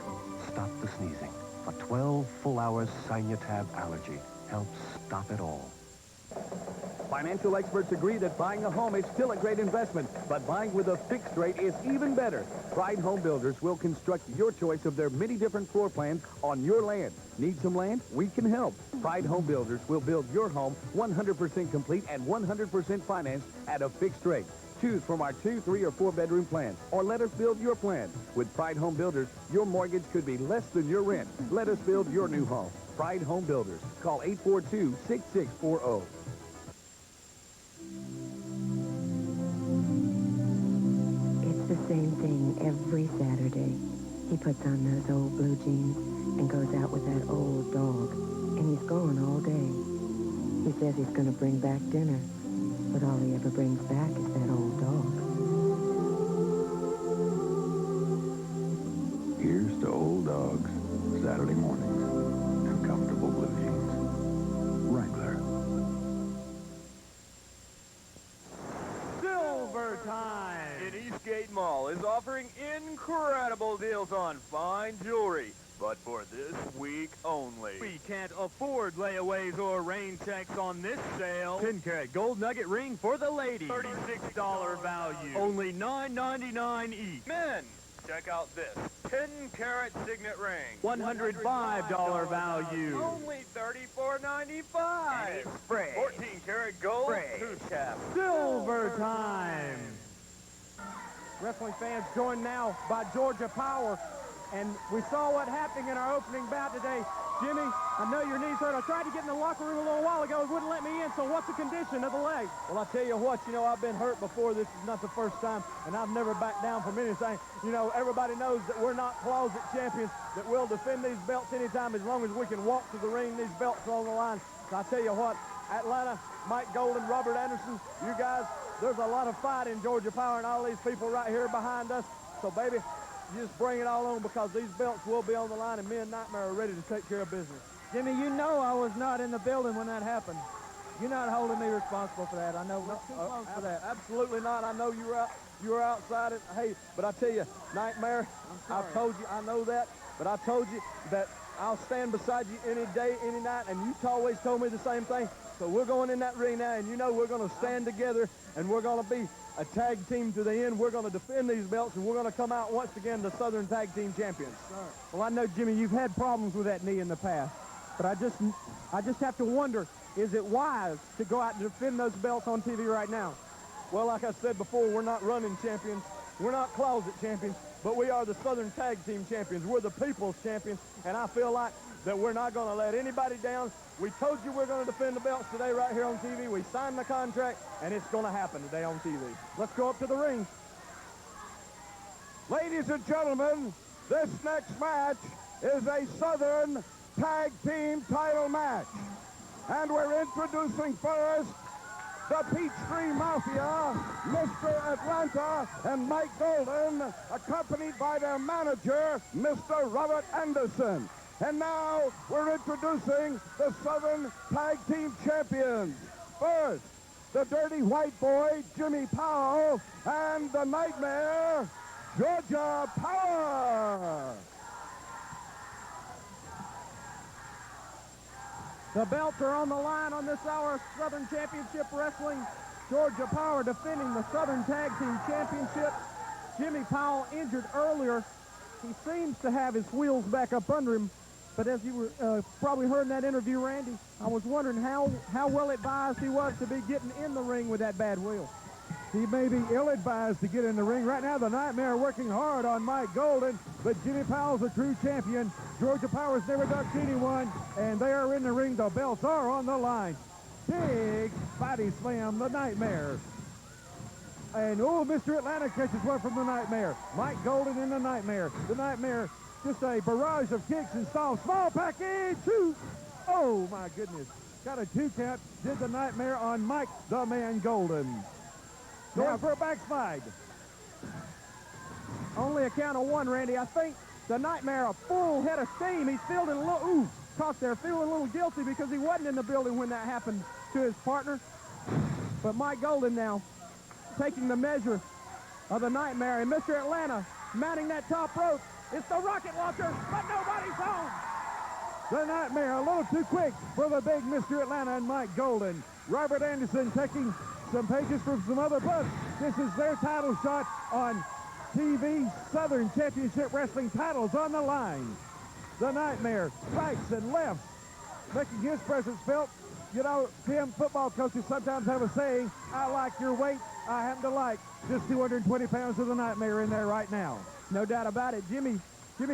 stop the sneezing. For 12 full hours, Sinutab Allergy helps stop it all. Financial experts agree that buying a home is still a great investment, but buying with a fixed rate is even better. Pride Home Builders will construct your choice of their many different floor plans on your land. Need some land? We can help. Pride Home Builders will build your home 100% complete and 100% financed at a fixed rate. Choose from our 2, 3, or 4-bedroom plans, or let us build your plan. With Pride Home Builders, your mortgage could be less than your rent. Let us build your new home. Pride Home Builders. Call 842-6640. The same thing every Saturday. He puts on those old blue jeans and goes out with that old dog. And he's gone all day. He says he's going to bring back dinner, but all he ever brings back is that old dog. Here's to old dogs, Saturday mornings, and comfortable blue jeans. Wrangler. Silver time! In Eastgate Mall is offering incredible deals on fine jewelry, but for this week only. We can't afford layaways or rain checks on this sale. 10-carat gold nugget ring for the ladies. $36 value. Only $9.99 each. Men, check out this 10-carat signet ring. $105 value. Only $34.95. 14-carat gold two cap. Silver time. Wrestling fans joined now by Georgia Power. And we saw what happened in our opening bout today. Jimmy, I know your knees hurt. I tried to get in the locker room a little while ago. It wouldn't let me in. So what's the condition of the leg? Well, I tell you what, I've been hurt before. This is not the first time, and I've never backed down from anything. Everybody knows that we're not closet champions, that we'll defend these belts anytime as long as we can walk to the ring. These belts are on the line. So I tell you what, Atlanta, Mike Golden, Robert Anderson, you guys, there's a lot of fight in Georgia Power and all these people right here behind us. So, baby, you just bring it all on because these belts will be on the line, and me and Nightmare are ready to take care of business. Jimmy, you know I was not in the building when that happened. You're not holding me responsible for that. I know we're too close for that. Absolutely not. I know you were outside it. Hey, but I tell you, Nightmare, I've told you, I know that, but I told you that I'll stand beside you any day, any night, and you've always told me the same thing. So we're going in that ring now, and you know we're going to stand together, and we're going to be a tag team to the end. We're going to defend these belts, and we're going to come out once again the Southern Tag Team Champions. Well, I know, Jimmy, you've had problems with that knee in the past, but I just have to wonder, is it wise to go out and defend those belts on TV right now? Well, like I said before, we're not running champions. We're not closet champions, but we are the Southern Tag Team Champions. We're the people's champions, and I feel like that we're not going to let anybody down. We told you we're going to defend the belts today right here on TV. We signed the contract, and it's going to happen today on TV. Let's go up to the ring. Ladies and gentlemen, this next match is a Southern Tag Team title match. And we're introducing first the Peachtree Mafia, Mr. Atlanta and Mike Golden, accompanied by their manager, Mr. Robert Anderson. And now we're introducing the Southern Tag Team Champions. First, the Dirty White Boy, Jimmy Powell, and the Nightmare, Georgia Power. The belts are on the line on this hour of Southern Championship Wrestling. Georgia Power defending the Southern Tag Team Championship. Jimmy Powell injured earlier. He seems to have his wheels back up under him. But as you were probably heard in that interview, Randy, I was wondering how well advised he was to be getting in the ring with that bad wheel. He may be ill-advised to get in the ring. Right now, the Nightmare working hard on Mike Golden, but Jimmy Powell's a true champion. Georgia Power's never ducked anyone, and they are in the ring. The belts are on the line. Big body slam, the Nightmare. And, oh, Mr. Atlanta catches one from the Nightmare. Mike Golden in the Nightmare. The Nightmare, just a barrage of kicks and stomps. Small package, two. Oh, my goodness. Got a 2 count. Did the Nightmare on Mike, the Man Golden. Going for a backslide. Only a count of 1, Randy. I think the Nightmare a full head of steam. He's feeling a little, caught there, feeling a little guilty because he wasn't in the building when that happened to his partner. But Mike Golden now taking the measure of the Nightmare. And Mr. Atlanta mounting that top rope. It's the rocket launcher, but nobody's home. The Nightmare a little too quick for the big Mr. Atlanta and Mike Golden. Robert Anderson taking some pages from some other books. This is their title shot on TV. Southern Championship Wrestling titles on the line. The Nightmare rights and lefts, making his presence felt. You know, Tim, football coaches sometimes have a saying, I like your weight. I happen to like just 220 pounds of the Nightmare in there right now. No doubt about it. Jimmy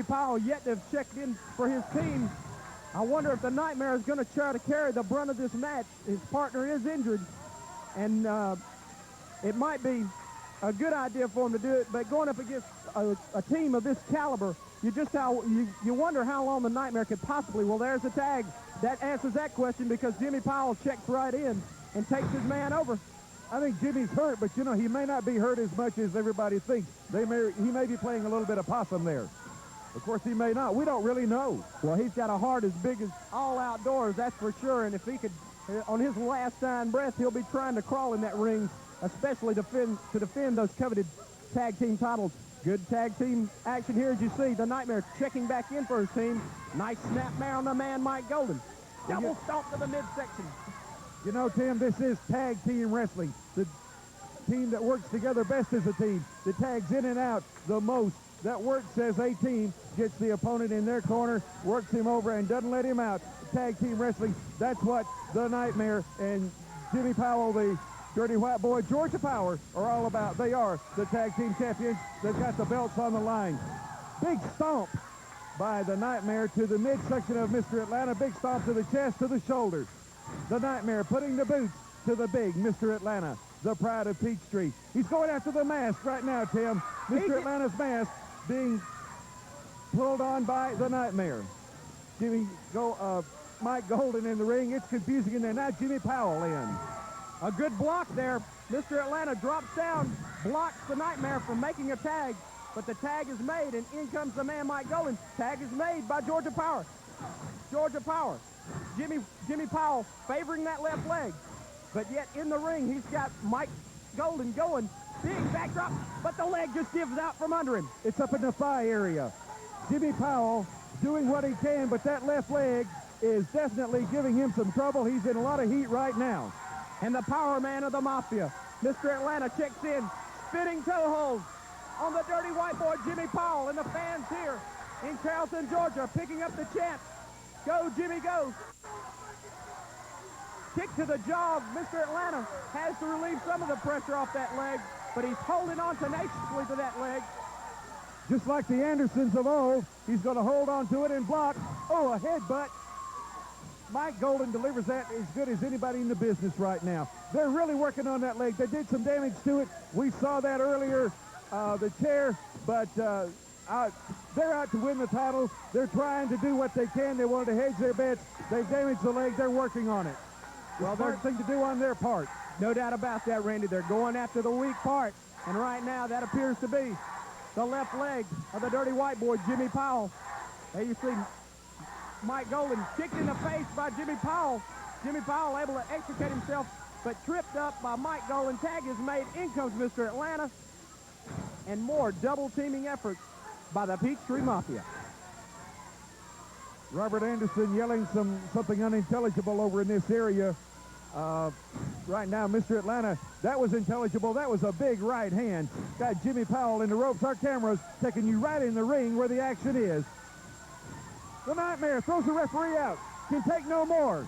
Powell yet to have checked in for his team. I wonder if the Nightmare is going to try to carry the brunt of this match. His partner is injured, and it might be a good idea for him to do it, but going up against a team of this caliber, you wonder how long the Nightmare could possibly. Well, there's the tag. That answers that question because Jimmy Powell checks right in and takes his man over. I think Jimmy's hurt, but, you know, he may not be hurt as much as everybody thinks. He may be playing a little bit of possum there. Of course, he may not. We don't really know. Well, he's got a heart as big as all outdoors, that's for sure. And if he could, on his last dying breath, he'll be trying to crawl in that ring, especially to defend those coveted tag team titles. Good tag team action here, as you see. The Nightmare checking back in for his team. Nice snapmare on the man, Mike Golden. Double stomp to the midsection. You know, Tim, this is tag team wrestling. The team that works together best as a team. The tags in and out the most. That works as a team, gets the opponent in their corner, works him over, and doesn't let him out. Tag team wrestling, that's what the Nightmare and Jimmy Powell, the Dirty White Boy, Georgia Power, are all about. They are the tag team champions. They've got the belts on the line. Big stomp by the Nightmare to the midsection of Mr. Atlanta. Big stomp to the chest, to the shoulders. The Nightmare putting the boots to the big Mr. Atlanta, the pride of Peachtree. He's going after the mask right now, Tim. Mr. Atlanta's mask being pulled on by the Nightmare. Jimmy, Mike Golden in the ring. It's confusing in there. Now Jimmy Powell in. A good block there. Mr. Atlanta drops down, blocks the Nightmare from making a tag, but the tag is made, and in comes the man Mike Golden. Tag is made by Georgia Power. Georgia Power. Jimmy Powell favoring that left leg, but yet in the ring he's got Mike Golden going. Big backdrop, but the leg just gives out from under him. It's up in the thigh area. Jimmy Powell doing what he can, but that left leg is definitely giving him some trouble. He's in a lot of heat right now. And the power man of the Mafia, Mr. Atlanta, checks in, spinning toe holds on the dirty white boy, Jimmy Powell, and the fans here in Carrollton, Georgia, picking up the chant, "Go, Jimmy, go." Kick to the jaw. Mr. Atlanta has to relieve some of the pressure off that leg, but he's holding on tenaciously to that leg. Just like the Andersons of old, he's going to hold on to it and block. Oh, a headbutt. Mike Golden delivers that as good as anybody in the business right now. They're really working on that leg. They did some damage to it. We saw that earlier, the chair, but they're out to win the title. They're trying to do what they can. They wanted to hedge their bets. They've damaged the leg. They're working on it. Well, smart thing to do on their part. No doubt about that, Randy. They're going after the weak part, and right now that appears to be the left leg of the dirty white boy, Jimmy Powell. There you see Mike Golden kicked in the face by Jimmy Powell. Jimmy Powell able to extricate himself, but tripped up by Mike Golden. Tag is made. In comes Mr. Atlanta. And more double-teaming efforts by the Peachtree Mafia. Robert Anderson yelling something unintelligible over in this area. Right now, Mr. Atlanta, that was intelligible. That was a big right hand. Got Jimmy Powell in the ropes. Our cameras taking you right in the ring where the action is. The Nightmare throws the referee out. Can take no more.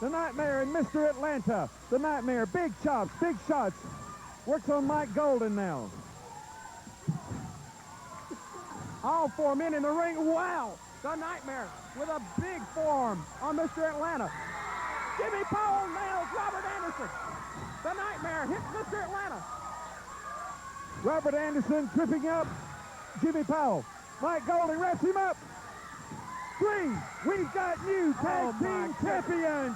The Nightmare and Mr. Atlanta. The Nightmare, big chops, big shots. Works on Mike Golden now. All four men in the ring. Wow! The Nightmare with a big forearm on Mr. Atlanta. Jimmy Powell nails Robert Anderson. The Nightmare hits Mr. Atlanta. Robert Anderson tripping up Jimmy Powell. Mike Golden wraps him up. 3, we've got new tag team champions.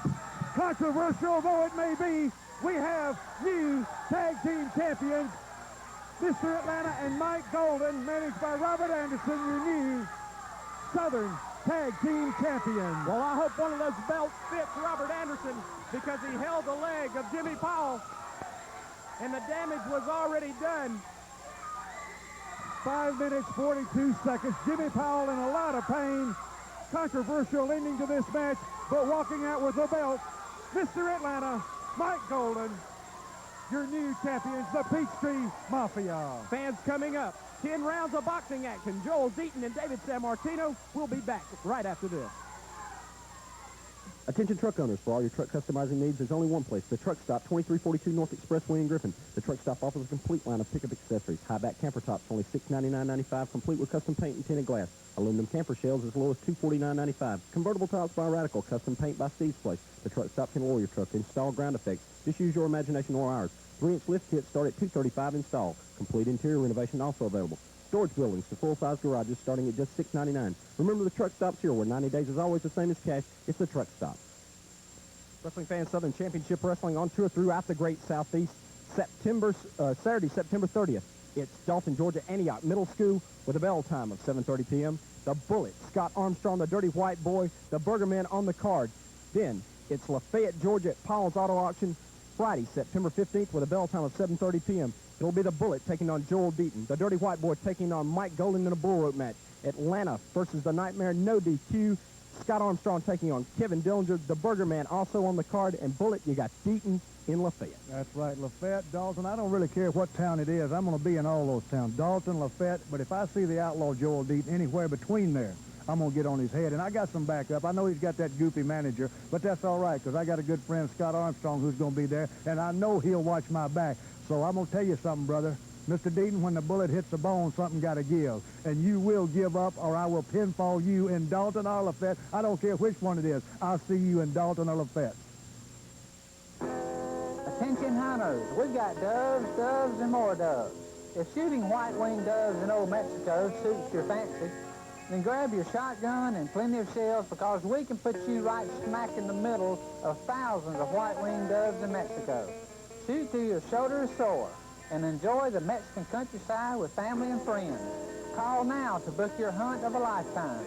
Controversial though it may be, we have new tag team champions. Mr. Atlanta and Mike Golden, managed by Robert Anderson, your new Southern Tag Team Champions. Well, I hope one of those belts fits Robert Anderson because he held the leg of Jimmy Powell and the damage was already done. 5 minutes, 42 seconds. Jimmy Powell in a lot of pain. Controversial ending to this match, but walking out with a belt, Mr. Atlanta, Mike Golden, your new champions, the Peachtree Mafia. Fans coming up. 10 rounds of boxing action. Joel Deaton and David Sammartino will be back right after this. Attention truck owners, for all your truck customizing needs, there's only one place, the Truck Stop, 2342 North Expressway in Griffin. The Truck Stop offers a complete line of pickup accessories. High-back camper tops, only $699.95, complete with custom paint and tinted glass. Aluminum camper shells as low as $249.95. Convertible tops by Radical, custom paint by Steve's Place. The Truck Stop can oil your truck, install ground effects. Just use your imagination or ours. 3-inch lift kits start at $235 install. Complete interior renovation also available. Storage buildings to full-size garages starting at just $699. Remember, the Truck Stop's here where 90 days is always the same as cash. It's the Truck Stop. Wrestling fans, Southern Championship Wrestling on tour throughout the great Southeast. Saturday, September 30th. It's Dalton, Georgia, Antioch Middle School with a bell time of 7:30 p.m. The Bullet, Scott Armstrong, the Dirty White Boy, the Burgerman on the card. Then it's Lafayette, Georgia at Powell's Auto Auction Friday, September 15th with a bell time of 7:30 p.m. It'll be the Bullet taking on Joel Deaton. The Dirty White Boy taking on Mike Golden in a bull rope match. Atlanta versus the Nightmare, no DQ. Scott Armstrong taking on Kevin Dillinger. The Burger Man also on the card. And Bullet, you got Deaton in Lafayette. That's right, Lafayette, Dalton. I don't really care what town it is. I'm going to be in all those towns. Dalton, Lafayette. But if I see the outlaw Joel Deaton anywhere between there, I'm going to get on his head. And I got some backup. I know he's got that goofy manager, but that's all right because I got a good friend, Scott Armstrong, who's going to be there. And I know he'll watch my back. So I'm going to tell you something, brother. Mr. Deaton, when the bullet hits the bone, something got to give. And you will give up, or I will pinfall you in Dalton or Lafayette. I don't care which one it is. I'll see you in Dalton or Lafayette. Attention hunters, we've got doves, and more doves. If shooting white-winged doves in old Mexico suits your fancy, then grab your shotgun and plenty of shells, because we can put you right smack in the middle of thousands of white-winged doves in Mexico. Shoot till your shoulder is sore and enjoy the Mexican countryside with family and friends. Call now to book your hunt of a lifetime.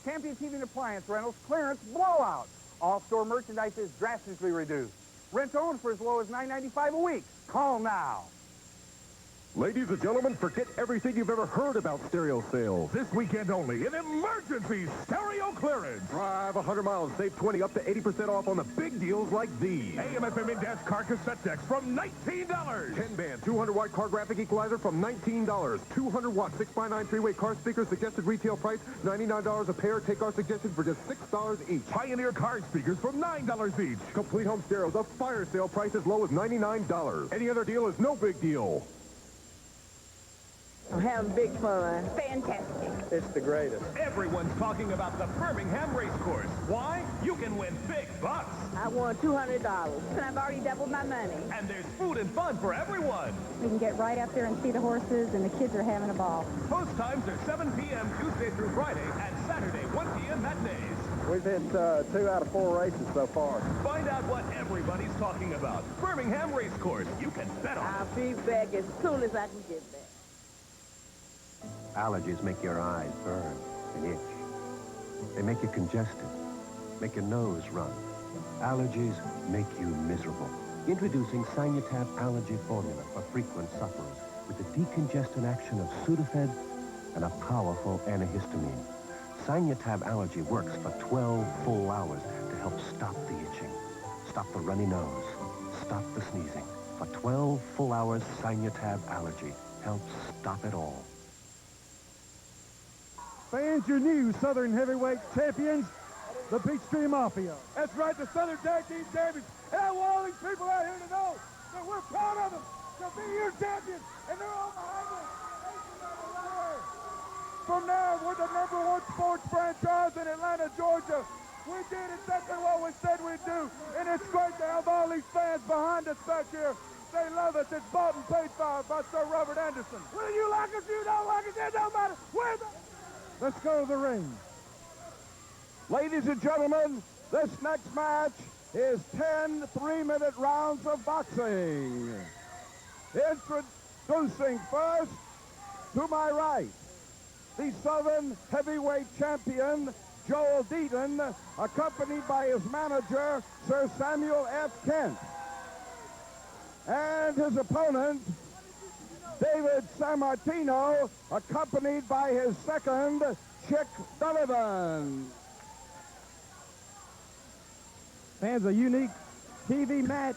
Champion Heating Appliance Rentals clearance blowout. All store merchandise is drastically reduced. Rent-owned for as low as $9.95 a week. Call now. Ladies and gentlemen, forget everything you've ever heard about stereo sales. This weekend only, an emergency stereo clearance. Drive 100 miles, save 20, up to 80% off on the big deals like these. AM/FM in-dash car cassette decks from $19. 10-band, 200-watt car graphic equalizer from $19. 200-watt 6x9 3-way car speakers, suggested retail price $99 a pair. Take our suggestion for just $6 each. Pioneer car speakers from $9 each. Complete home stereos, a fire sale price as low as $99. Any other deal is no big deal. I'm having big fun. Fantastic. It's the greatest. Everyone's talking about the Birmingham race course. Why? You can win big bucks. I won $200, and I've already doubled my money. And there's food and fun for everyone. We can get right up there and see the horses, and the kids are having a ball. Post times are 7 p.m. Tuesday through Friday and Saturday 1 p.m. matinees. We've hit 2 out of 4 races so far. Find out what everybody's talking about. Birmingham race course. You can bet on it. I'll be back as soon as I can get back. Allergies make your eyes burn and itch. They make you congested, make your nose run. Allergies make you miserable. Introducing Sinutab Allergy Formula for frequent sufferers with the decongestant action of Sudafed and a powerful antihistamine. Sinutab Allergy works for 12 full hours to help stop the itching, stop the runny nose, stop the sneezing. For 12 full hours, Sinutab Allergy helps stop it all. Fans, your new Southern heavyweight champions, the Peachstreet Mafia. That's right, the Southern Tag Team Champions. And I want all these people out here to know that we're proud of them to be your champions, and they're all behind us. From now, we're the #1 sports franchise in Atlanta, Georgia. We did exactly what we said we'd do, and it's great to have all these fans behind us back here. They love us. It's bought and paid for by Sir Robert Anderson. Whether you like us, you don't like us, it don't matter. We're the... Let's go to the ring. Ladies and gentlemen, this next match is 10 3-minute rounds of boxing. Introducing first, to my right, the Southern heavyweight champion, Joel Deaton, accompanied by his manager, Sir Samuel F. Kent. And his opponent, David Sammartino, accompanied by his second, Chic Donovan. Fans, a unique TV match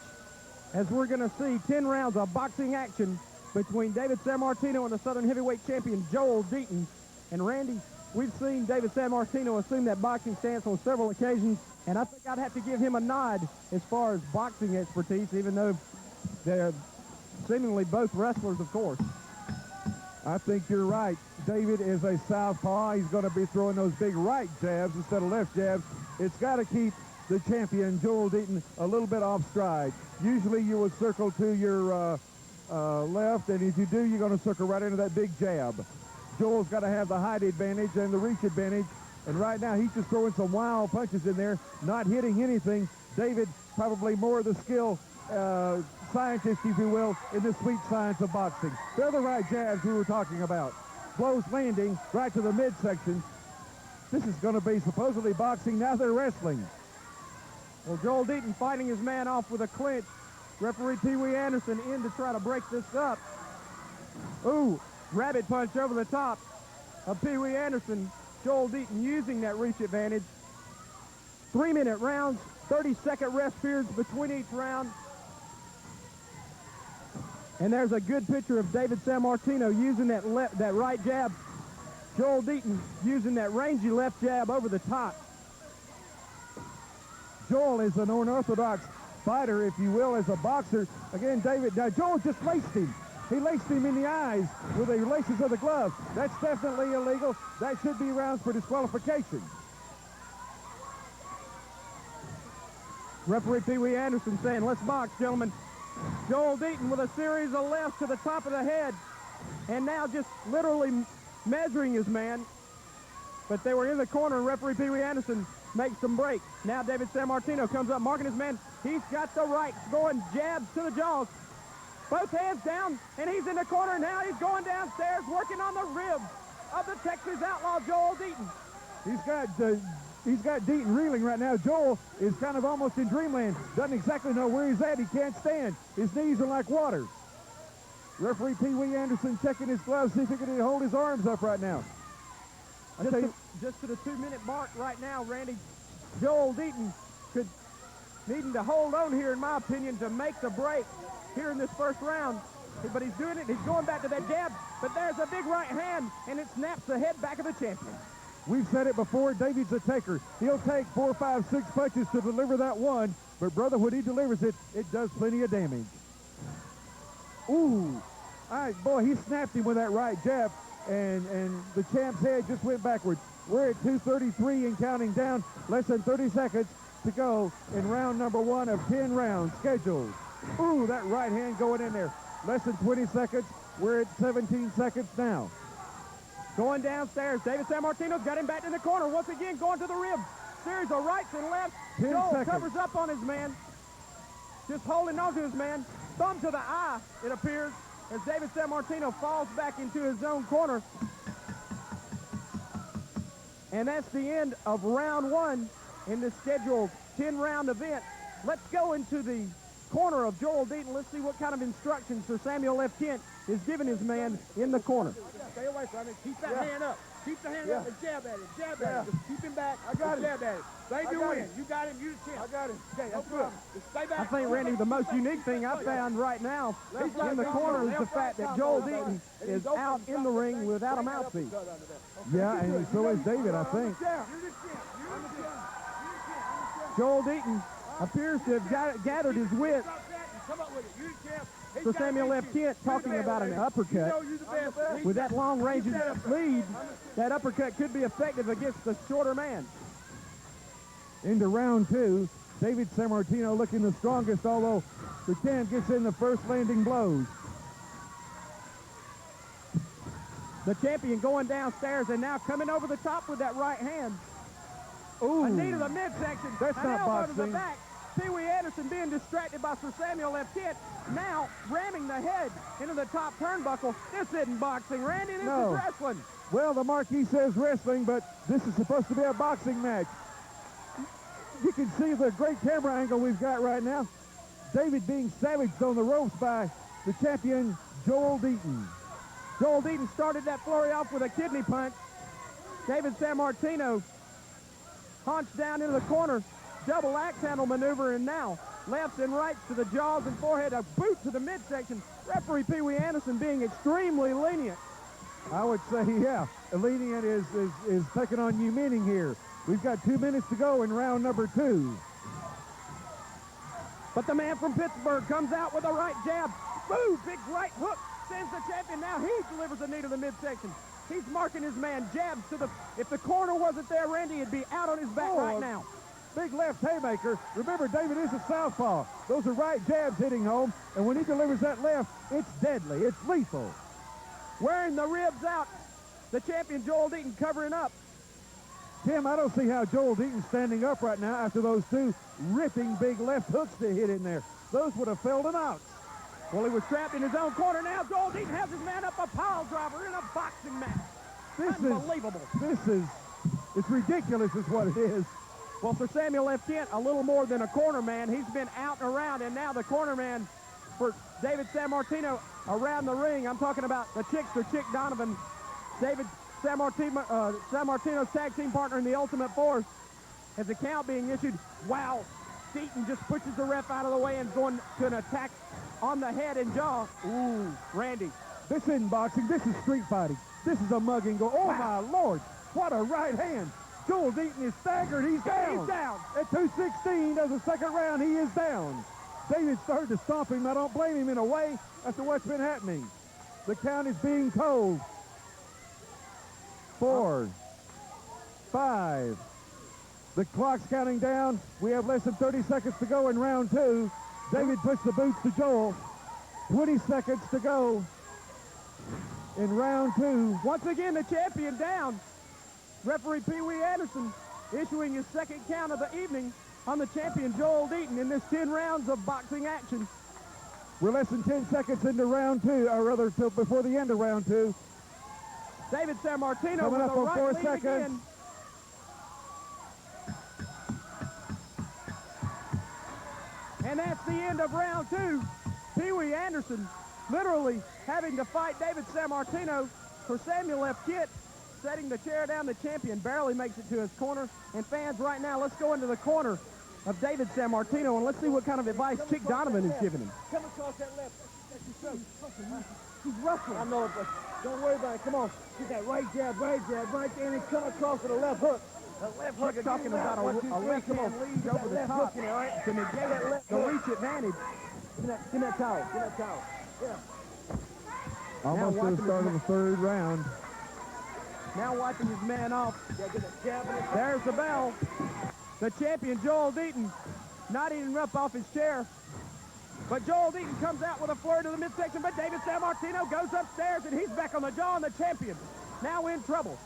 as we're going to see 10 rounds of boxing action between David Sammartino and the Southern heavyweight champion, Joel Deaton. And Randy, we've seen David Sammartino assume that boxing stance on several occasions, and I think I'd have to give him a nod as far as boxing expertise, even though they're seemingly both wrestlers, of course. I think you're right. David is a southpaw. He's going to be throwing those big right jabs instead of left jabs. It's got to keep the champion, Joel Deaton, a little bit off stride. Usually you would circle to your left, and if you do, you're going to circle right into that big jab. Joel's got to have the height advantage and the reach advantage, and right now he's just throwing some wild punches in there, not hitting anything. David, probably more of the skill scientist, if you will, in the sweet science of boxing. They're the right jabs we were talking about. Close landing right to the midsection. This is going to be supposedly boxing. Now they're wrestling. Well, Joel Deaton fighting his man off with a clinch. Referee Pee Wee Anderson in to try to break this up. Ooh, rabbit punch over the top of Pee Wee Anderson. Joel Deaton using that reach advantage. 3-minute rounds, 30-second rest periods between each round. And there's a good picture of David Sammartino using that right jab. Joel Deaton using that rangy left jab over the top. Joel is an unorthodox fighter, if you will, as a boxer. Again, David, now Joel just laced him. He laced him in the eyes with the laces of the glove. That's definitely illegal. That should be rounds for disqualification. Referee Pee Wee Anderson saying, let's box, gentlemen. Joel Deaton with a series of lefts to the top of the head. and now just literally measuring his man. But they were in the corner, and referee Pee Wee Anderson makes them break. Now David Sammartino comes up, marking his man. He's got the right, going jabs to the jaws. Both hands down, and he's in the corner now. He's going downstairs, working on the ribs of the Texas outlaw, Joel Deaton. He's got Deaton reeling right now. Joel is kind of almost in dreamland. Doesn't exactly know where he's at. He can't stand. His knees are like water. Referee Pee Wee Anderson checking his gloves, see if he can hold his arms up right now. Just to the 2-minute mark right now, Randy, Joel Deaton needing to hold on here, in my opinion, to make the break here in this first round. But he's doing it. He's going back to that jab. But there's a big right hand, and it snaps the head back of the champion. We've said it before, David's a taker. He'll take 4, 5, 6 punches to deliver that one. But, brother, when he delivers it, it does plenty of damage. Ooh. All right, boy, he snapped him with that right jab. And the champ's head just went backwards. We're at 2:33 and counting down. Less than 30 seconds to go in round number 1 of 10 rounds scheduled. Ooh, that right hand going in there. Less than 20 seconds. We're at 17 seconds now. Going downstairs. David Sammartino's got him back in the corner. Once again, going to the ribs. Series of rights and lefts. Joel covers up on his man. Just holding on to his man. Thumb to the eye, it appears, as David Sammartino falls back into his own corner. And that's the end of round 1 in this scheduled 10-round event. Let's go into the corner of Joel Deaton. Let's see what kind of instructions Sir Samuel F. Kent is giving his man in the corner. Stay away from it. Keep that hand up. Keep the hand up and jab at it. Jab at it. Just keep him back. I got him. Jab at it. They do win. You got him. You the champ. I got him. Okay, that's good. Just stay back. I think, Randy, the most unique thing I found right now in the corner is the fact that Joel Deaton is out in the ring without a mouthpiece. Yeah, and so is David, I think. Joel Deaton appears to have gathered his wits. Sir Samuel F. Kent talking about an uppercut. With that long-range lead, that uppercut could be effective against the shorter man. Into round 2, David Sammartino looking the strongest, although the champ gets in the first landing blows. The champion going downstairs and now coming over the top with that right hand. Ooh. A knee to the midsection. That's an not elbow boxing. to the back. Pee Wee Anderson being distracted by Sir Samuel F. Kent. Now ramming the head into the top turnbuckle. This isn't boxing, Randy. This is wrestling. Well, the marquee says wrestling, but this is supposed to be a boxing match. You can see the great camera angle we've got right now. David being savaged on the ropes by the champion, Joel Deaton. Joel Deaton started that flurry off with a kidney punch. David Sammartino hunched down into the corner. Double axe handle maneuver, and now lefts and rights to the jaws and forehead, a boot to the midsection. Referee Pee Wee Anderson being extremely lenient. I would say, yeah, lenient is taking on new meaning here. We've got 2 minutes to go in round number 2. But the man from Pittsburgh comes out with a right jab. Boom, big right hook, sends the champion. Now he delivers a knee to the midsection. He's marking his man, jabs to the, if the corner wasn't there, Randy, he'd be out on his back right now. Big left haymaker. Remember, David is a southpaw. Those are right jabs hitting home, and when he delivers that left, it's deadly. It's lethal. Wearing the ribs out, the champion Joel Deaton covering up. Tim, I don't see how Joel Deaton's standing up right now after those 2 ripping big left hooks that hit in there. Those would have felled him out. Well, he was trapped in his own corner. Now Joel Deaton has his man up a pile driver in a boxing match. Unbelievable. It's ridiculous is what it is. Well, Sir Samuel F. Kent, a little more than a corner man. He's been out and around, and now the corner man for David Sammartino around the ring. I'm talking about the Chickster, Chic Donovan, David Sammartino's tag team partner in the Ultimate Force. As a count being issued, wow, Deaton just pushes the ref out of the way and going to an attack on the head and jaw. Ooh, Randy. This isn't boxing. This is street fighting. This is a mugging. Oh, my Lord. What a right hand. Joel Deaton is staggered. He's down. He's down. At 2:16 of the second round, he is down. David started to stomp him. I don't blame him in a way after what's been happening. The count is being told. 4, 5. The clock's counting down. We have less than 30 seconds to go in round 2. David puts the boots to Joel. 20 seconds to go. in round 2. Once again, the champion down. Referee Pee Wee Anderson issuing his second count of the evening on the champion Joel Deaton in this 10 rounds of boxing action. We're less than 10 seconds into round 2, or rather before the end of round 2. David Sammartino Coming with up a on right 4 lead seconds. again. And that's the end of round 2. Pee Wee Anderson literally having to fight David Sammartino for Samuel F. Kitt, setting the chair down. The champion barely makes it to his corner. And fans, right now, let's go into the corner of David Sammartino and let's see what kind of advice Chic Donovan is giving him. Come across that left. He's wrestling. I know it, but don't worry about it. Come on. Get that right jab, right there, and then come across with a left hook. The left hook. Chick's talking about a left-hand lead over the top to negate the reach advantage. Give me that towel. Give me that towel. Yeah. Almost to the start of the 3rd round. Now watching his man off. Yeah, get that jab in it. There's the bell. The champion, Joel Deaton, not even up off his chair. But Joel Deaton comes out with a flurry to the midsection, but David Sammartino goes upstairs, and he's back on the jaw, and the champion now in trouble,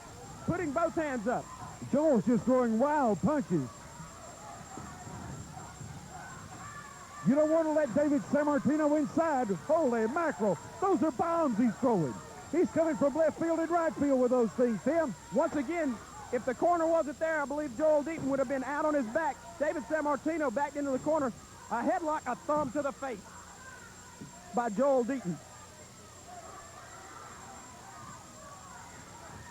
putting both hands up. Joel's just throwing wild punches. You don't want to let David Sammartino inside. Holy mackerel. Those are bombs he's throwing. He's coming from left field and right field with those things, Tim. Once again, if the corner wasn't there, I believe Joel Deaton would have been out on his back. David Sammartino backed into the corner. A headlock, a thumb to the face by Joel Deaton.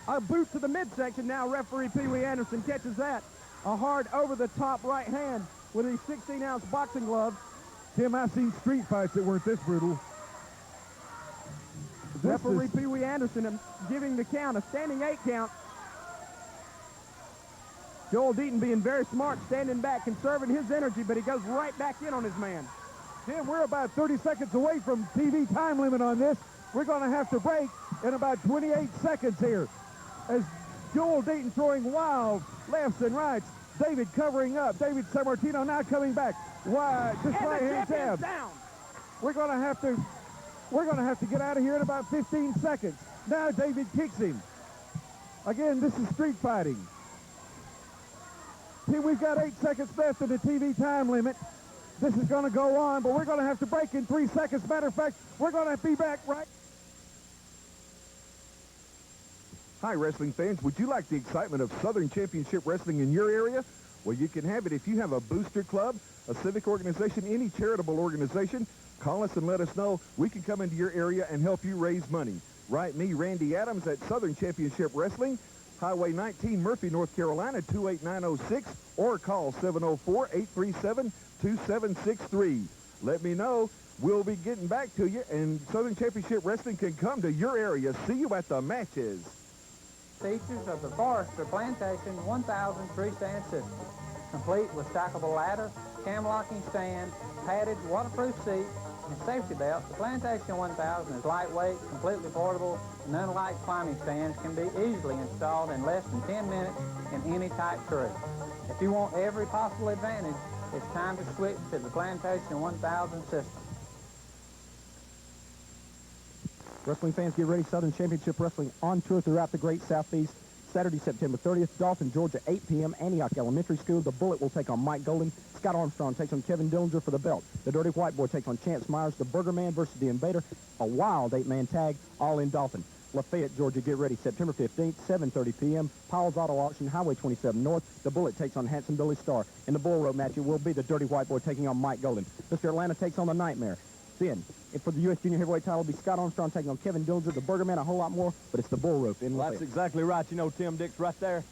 A boot to the midsection. Now referee Pee Wee Anderson catches that. A hard over-the-top right hand with these 16-ounce boxing gloves. Tim, I've seen street fights that weren't this brutal. Referee Pee Wee Anderson giving the count, a standing 8 count. Joel Deaton being very smart, standing back, conserving his energy, but he goes right back in on his man. Tim, we're about 30 seconds away from TV time limit on this. We're going to have to break in about 28 seconds here. As Joel Deaton throwing wild lefts and rights. David covering up. David Sammartino now coming back. Wide, just right hand jab. Down. We're going to have to get out of here in about 15 seconds. Now David kicks him. Again, this is street fighting. Tim, we've got 8 seconds left in the TV time limit. This is going to go on, but we're going to have to break in 3 seconds. Matter of fact, we're going to be back right. Hi, wrestling fans. Would you like the excitement of Southern Championship Wrestling in your area? Well, you can have it if you have a booster club, a civic organization, any charitable organization. Call us and let us know. We can come into your area and help you raise money. Write me, Randy Adams, at Southern Championship Wrestling, Highway 19, Murphy, North Carolina, 28906, or call 704-837-2763. Let me know. We'll be getting back to you, and Southern Championship Wrestling can come to your area. See you at the matches. Features of the Forester Plantation 1000 three-stand system, complete with stackable ladder, cam locking stand, padded waterproof seat, and safety belt. The Plantation 1000 is lightweight, completely portable, and unlike climbing stands, can be easily installed in less than 10 minutes in any type tree. If you want every possible advantage, it's time to switch to the Plantation 1000 system. Wrestling fans, get ready. Southern Championship Wrestling on tour throughout the great Southeast. Saturday, September 30th, Dalton, Georgia, 8 p.m., Antioch Elementary School. The Bullet will take on Mike Golden. Scott Armstrong takes on Kevin Dillinger for the belt. The Dirty White Boy takes on Chance Myers. The Burger Man versus the Invader. A wild 8-man tag, all in Dalton. Lafayette, Georgia, get ready. September 15th, 7:30 p.m., Powell's Auto Auction, Highway 27 North. The Bullet takes on Handsome Billy Starr. In the bull rope match, it will be the Dirty White Boy taking on Mike Golden. Mr. Atlanta takes on the Nightmare. Then, for the U.S. Junior Heavyweight title, it'll be Scott Armstrong taking on Kevin Dillinger, the Burger Man, a whole lot more, but it's the bull rope in Lafayette. That's exactly right. You know, Tim Dix right there.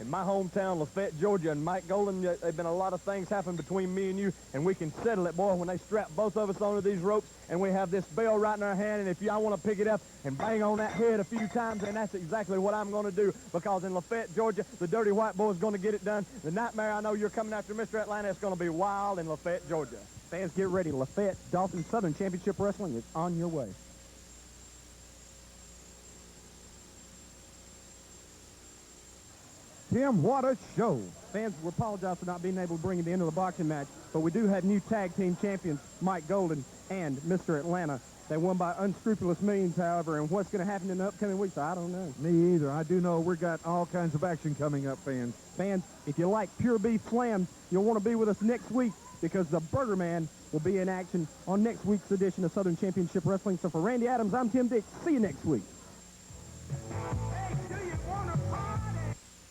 In my hometown, Lafayette, Georgia, and Mike Golden, there've been a lot of things happen between me and you, and we can settle it, boy, when they strap both of us onto these ropes, and we have this bell right in our hand, and if I want to pick it up and bang on that head a few times, and that's exactly what I'm going to do, because in Lafayette, Georgia, the Dirty White Boy is going to get it done. The Nightmare, I know you're coming after Mr. Atlanta. It's going to be wild in Lafayette, Georgia. Fans, get ready. Lafayette, Dalton, Southern Championship Wrestling is on your way. Tim, what a show. Fans, we apologize for not being able to bring it to the end of the boxing match, but we do have new tag team champions, Mike Golden and Mr. Atlanta, They won by unscrupulous means, however, and what's going to happen in the upcoming weeks, I don't know. Me either. I do know we've got all kinds of action coming up, fans. Fans, if you like pure beef slams, you'll want to be with us next week because the Burger Man will be in action on next week's edition of Southern Championship Wrestling. So for Randy Adams, I'm Tim Dix. See you next week.